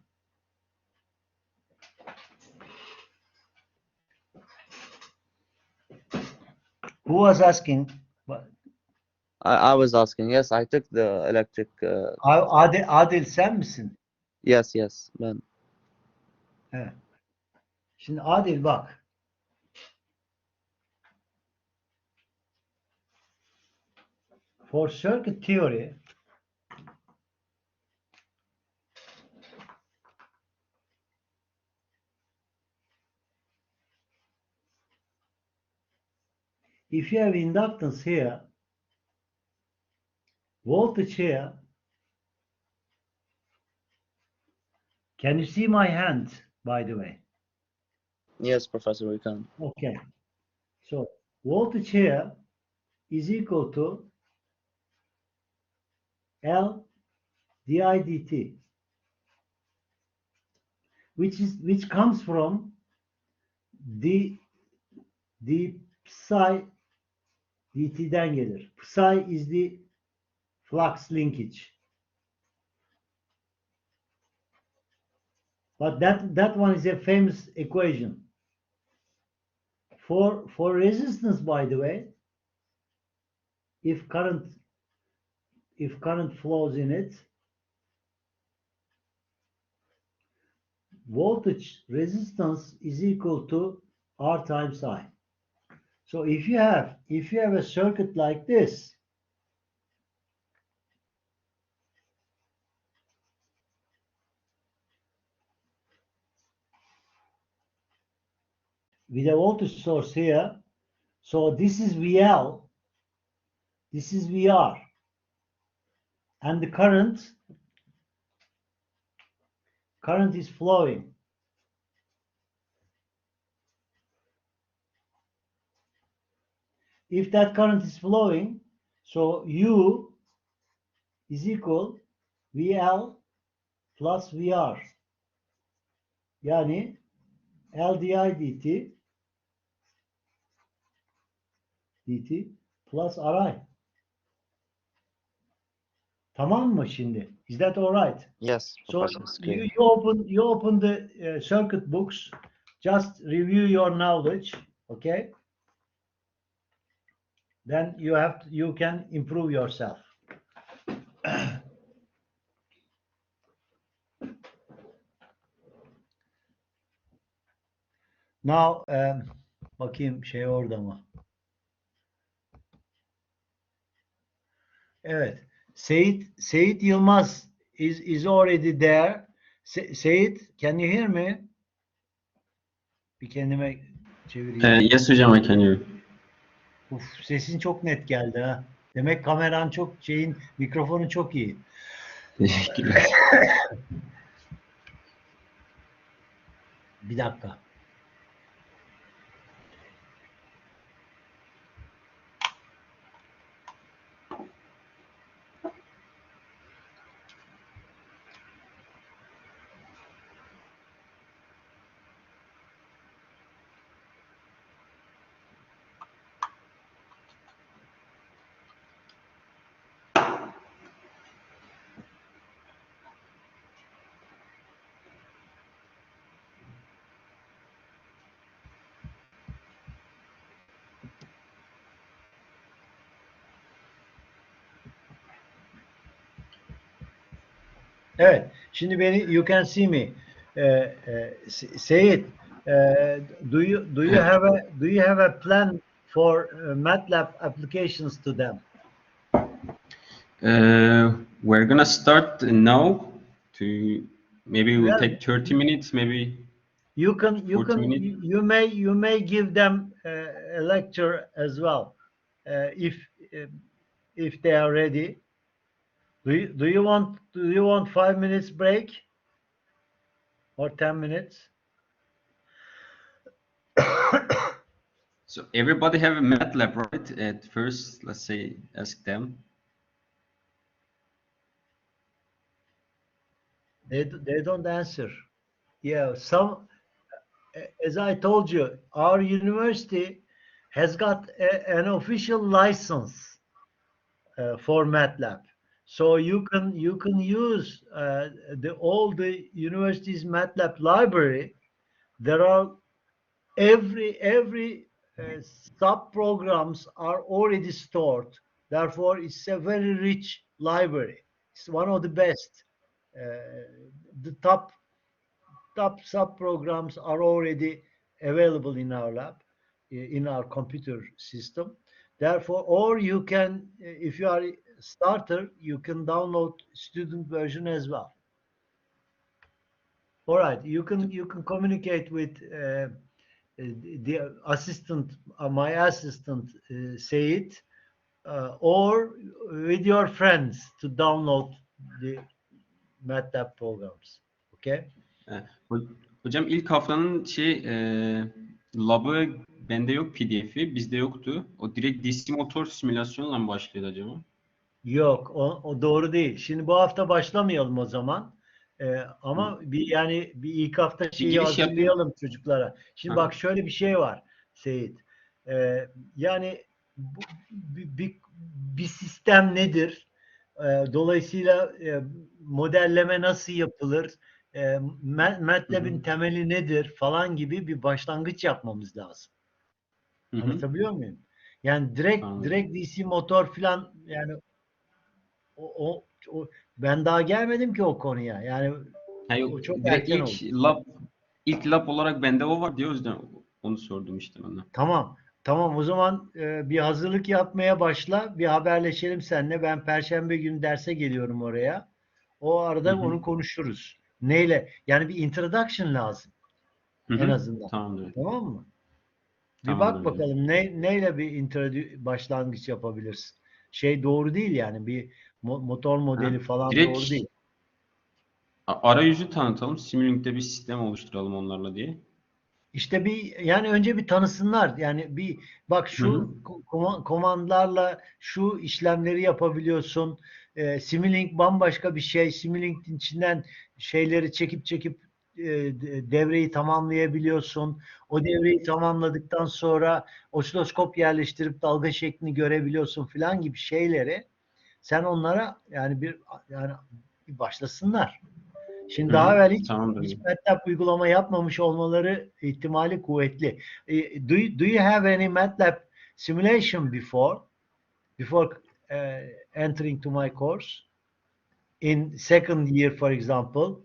Who was asking? I was asking. Yes, I took the electric. Adil sen misin? Yes, ben. He. Şimdi Adil bak. For circuit theory, if you have inductance here, voltage here, can you see my hand, by the way? Yes, Professor, we can. Okay. So voltage here is equal to L di dt, which comes from the psi dt'den gelir. Psi is the flux linkage. But that one is a famous equation. For resistance, by the way, if current flows in it, voltage resistance is equal to R times I. So if you have a circuit like this, with a voltage source here, so this is VL, this is VR, and the current is flowing. If that current is flowing, so U is equal VL plus VR. Yani L di dt plus Ri. Tamam mı şimdi? Is that all right? Yes, So Professor. you open the circuit books, just review your knowledge, okay? Then you can improve yourself. Now bakayım şey orada mı? Evet. Seyit Yılmaz is already there. Seyit, can you hear me? Bir kendime çevireyim. Yes hocam, I can hear you. Sesin çok net geldi ha. Demek kameran mikrofonun çok iyi. Teşekkürler. Bir dakika. Evet. Şimdi beni you can see me. Say it. Do you have a plan for MATLAB applications to them? We're gonna start now. To maybe it will Well, take 30 minutes, maybe you can 40 minutes. you may give them a lecture as well uh, if they are ready. Do you want 5 minutes break or 10 minutes? So everybody have a MATLAB, right? At first, let's say, ask them. They don't answer. Yeah, some, as I told you, our university has got an official license for MATLAB. So you can use all the university's MATLAB library. There are every sub programs are already stored. Therefore, it's a very rich library. It's one of the best. The top sub programs are already available in our lab, in our computer system. Therefore, or you can, if you are a starter, you can download student version as well. All right, you can communicate with the assistant, my assistant, say it, or with your friends to download the MATLAB programs. Okay. Hocam ilk haftanın labı bende yok, PDF'i bizde yoktu. O direkt DC motor simülasyonla mı başlıyordu acaba? Yok, o doğru değil. Şimdi bu hafta başlamayalım o zaman. Ama bir ilk hafta şeyi giriş yapayım. hazırlayalım çocuklara. Şimdi bak şöyle bir şey var Seyit. Yani bir sistem nedir? Dolayısıyla modelleme nasıl yapılır? MATLAB'in temeli nedir falan gibi bir başlangıç yapmamız lazım. Anlatabiliyor muyum? Yani direkt DC motor falan, yani o ben daha gelmedim ki o konuya. Yani o çok Direkt erken oldu. ilk lab olarak bende o var diye, o yüzden onu sordum işte ben de. Tamam, o zaman bir hazırlık yapmaya başla. Bir haberleşelim seninle. Ben Perşembe günü derse geliyorum oraya. O arada onu konuşuruz. Neyle? Yani bir introduction lazım en azından. Tamamdır. Tamam mı? Bir Tamamdır bak hocam. bakalım neyle bir başlangıç yapabilirsin. Şey doğru değil yani, bir motor modeli falan Direkt doğru değil. arayüzü tanıtalım. Simulink bir sistem oluşturalım onlarla diye. İşte yani önce bir tanısınlar. Yani bak şu komandlarla şu işlemleri yapabiliyorsun. Simulink bambaşka bir şey. Simulunk'in içinden şeyleri çekip devreyi tamamlayabiliyorsun. O devreyi tamamladıktan sonra osiloskop yerleştirip dalga şeklini görebiliyorsun filan gibi şeyleri. Sen onlara yani bir başlasınlar. Şimdi daha evvel hiç MATLAB uygulama yapmamış olmaları ihtimali kuvvetli. Do you have any MATLAB simulation before entering to my course? In second year, for example?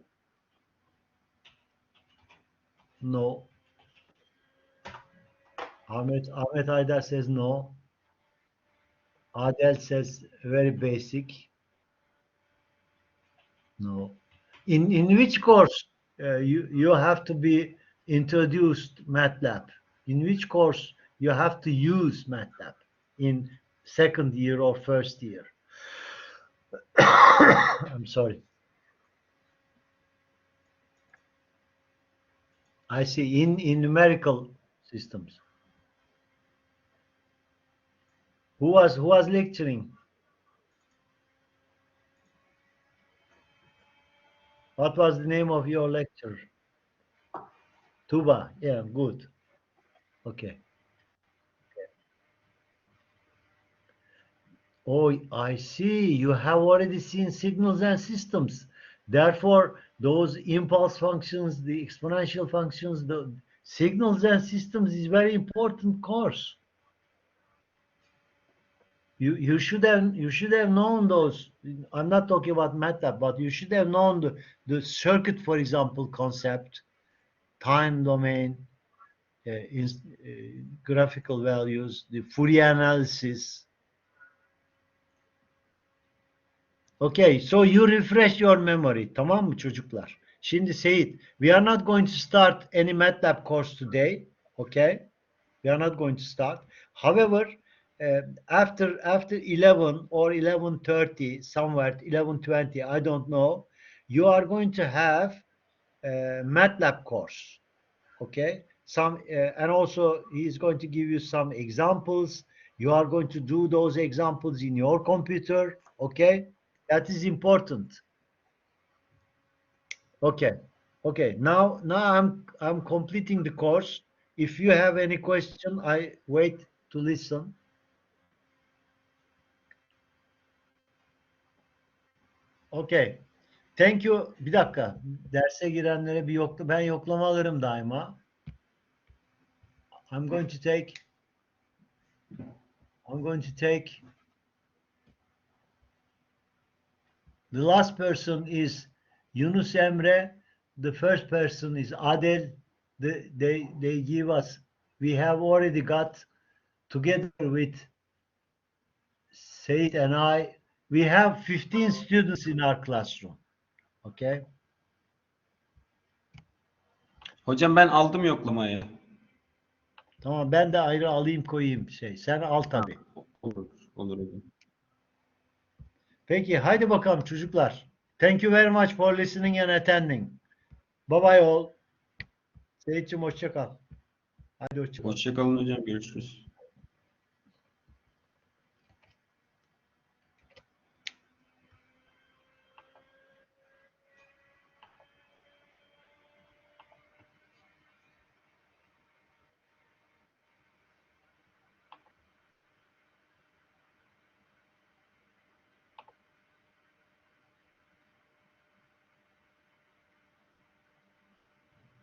No. Ahmet Aydar says no. Adel says very basic. No. In which course you have to be introduced MATLAB? In which course you have to use MATLAB? In second year or first year? I'm sorry. I see in numerical systems. Who was lecturing? What was the name of your lecture? Tuba. Yeah, good. Okay. Oh, I see. You have already seen signals and systems. Therefore, those impulse functions, the exponential functions, the signals and systems is very important course. You should have known those. I'm not talking about MATLAB, but you should have known the circuit, for example, concept, time domain, graphical values, the Fourier analysis. Okay, so you refresh your memory. Tamam mı çocuklar? Şimdi Seyit, we are not going to start any MATLAB course today. Okay? We are not going to start. However, after 11 or 11:30, somewhere 11:20, I don't know, you are going to have a MATLAB course. Okay? And also he is going to give you some examples. You are going to do those examples in your computer. Okay? That is important. Okay. Okay. Now I'm completing the course. If you have any question, I wait to listen. Okay. Thank you. Bir dakika. Derse girenlere bir ben yoklama alırım daima. I'm going to take the last person is Yunus Emre. The first person is Adel. They give us, we have already got together with Seyit and I, we have 15 students in our classroom. Okay. Hocam ben aldım yoklamayı. Tamam, ben de ayrı alayım koyayım Sen al tabii. Olur hocam. Peki haydi bakalım çocuklar. Thank you very much for listening and attending. Bye bye all. Seyit'cim hoşça kal. Hadi hoşça kal. Hoşça kalın hocam. Görüşürüz.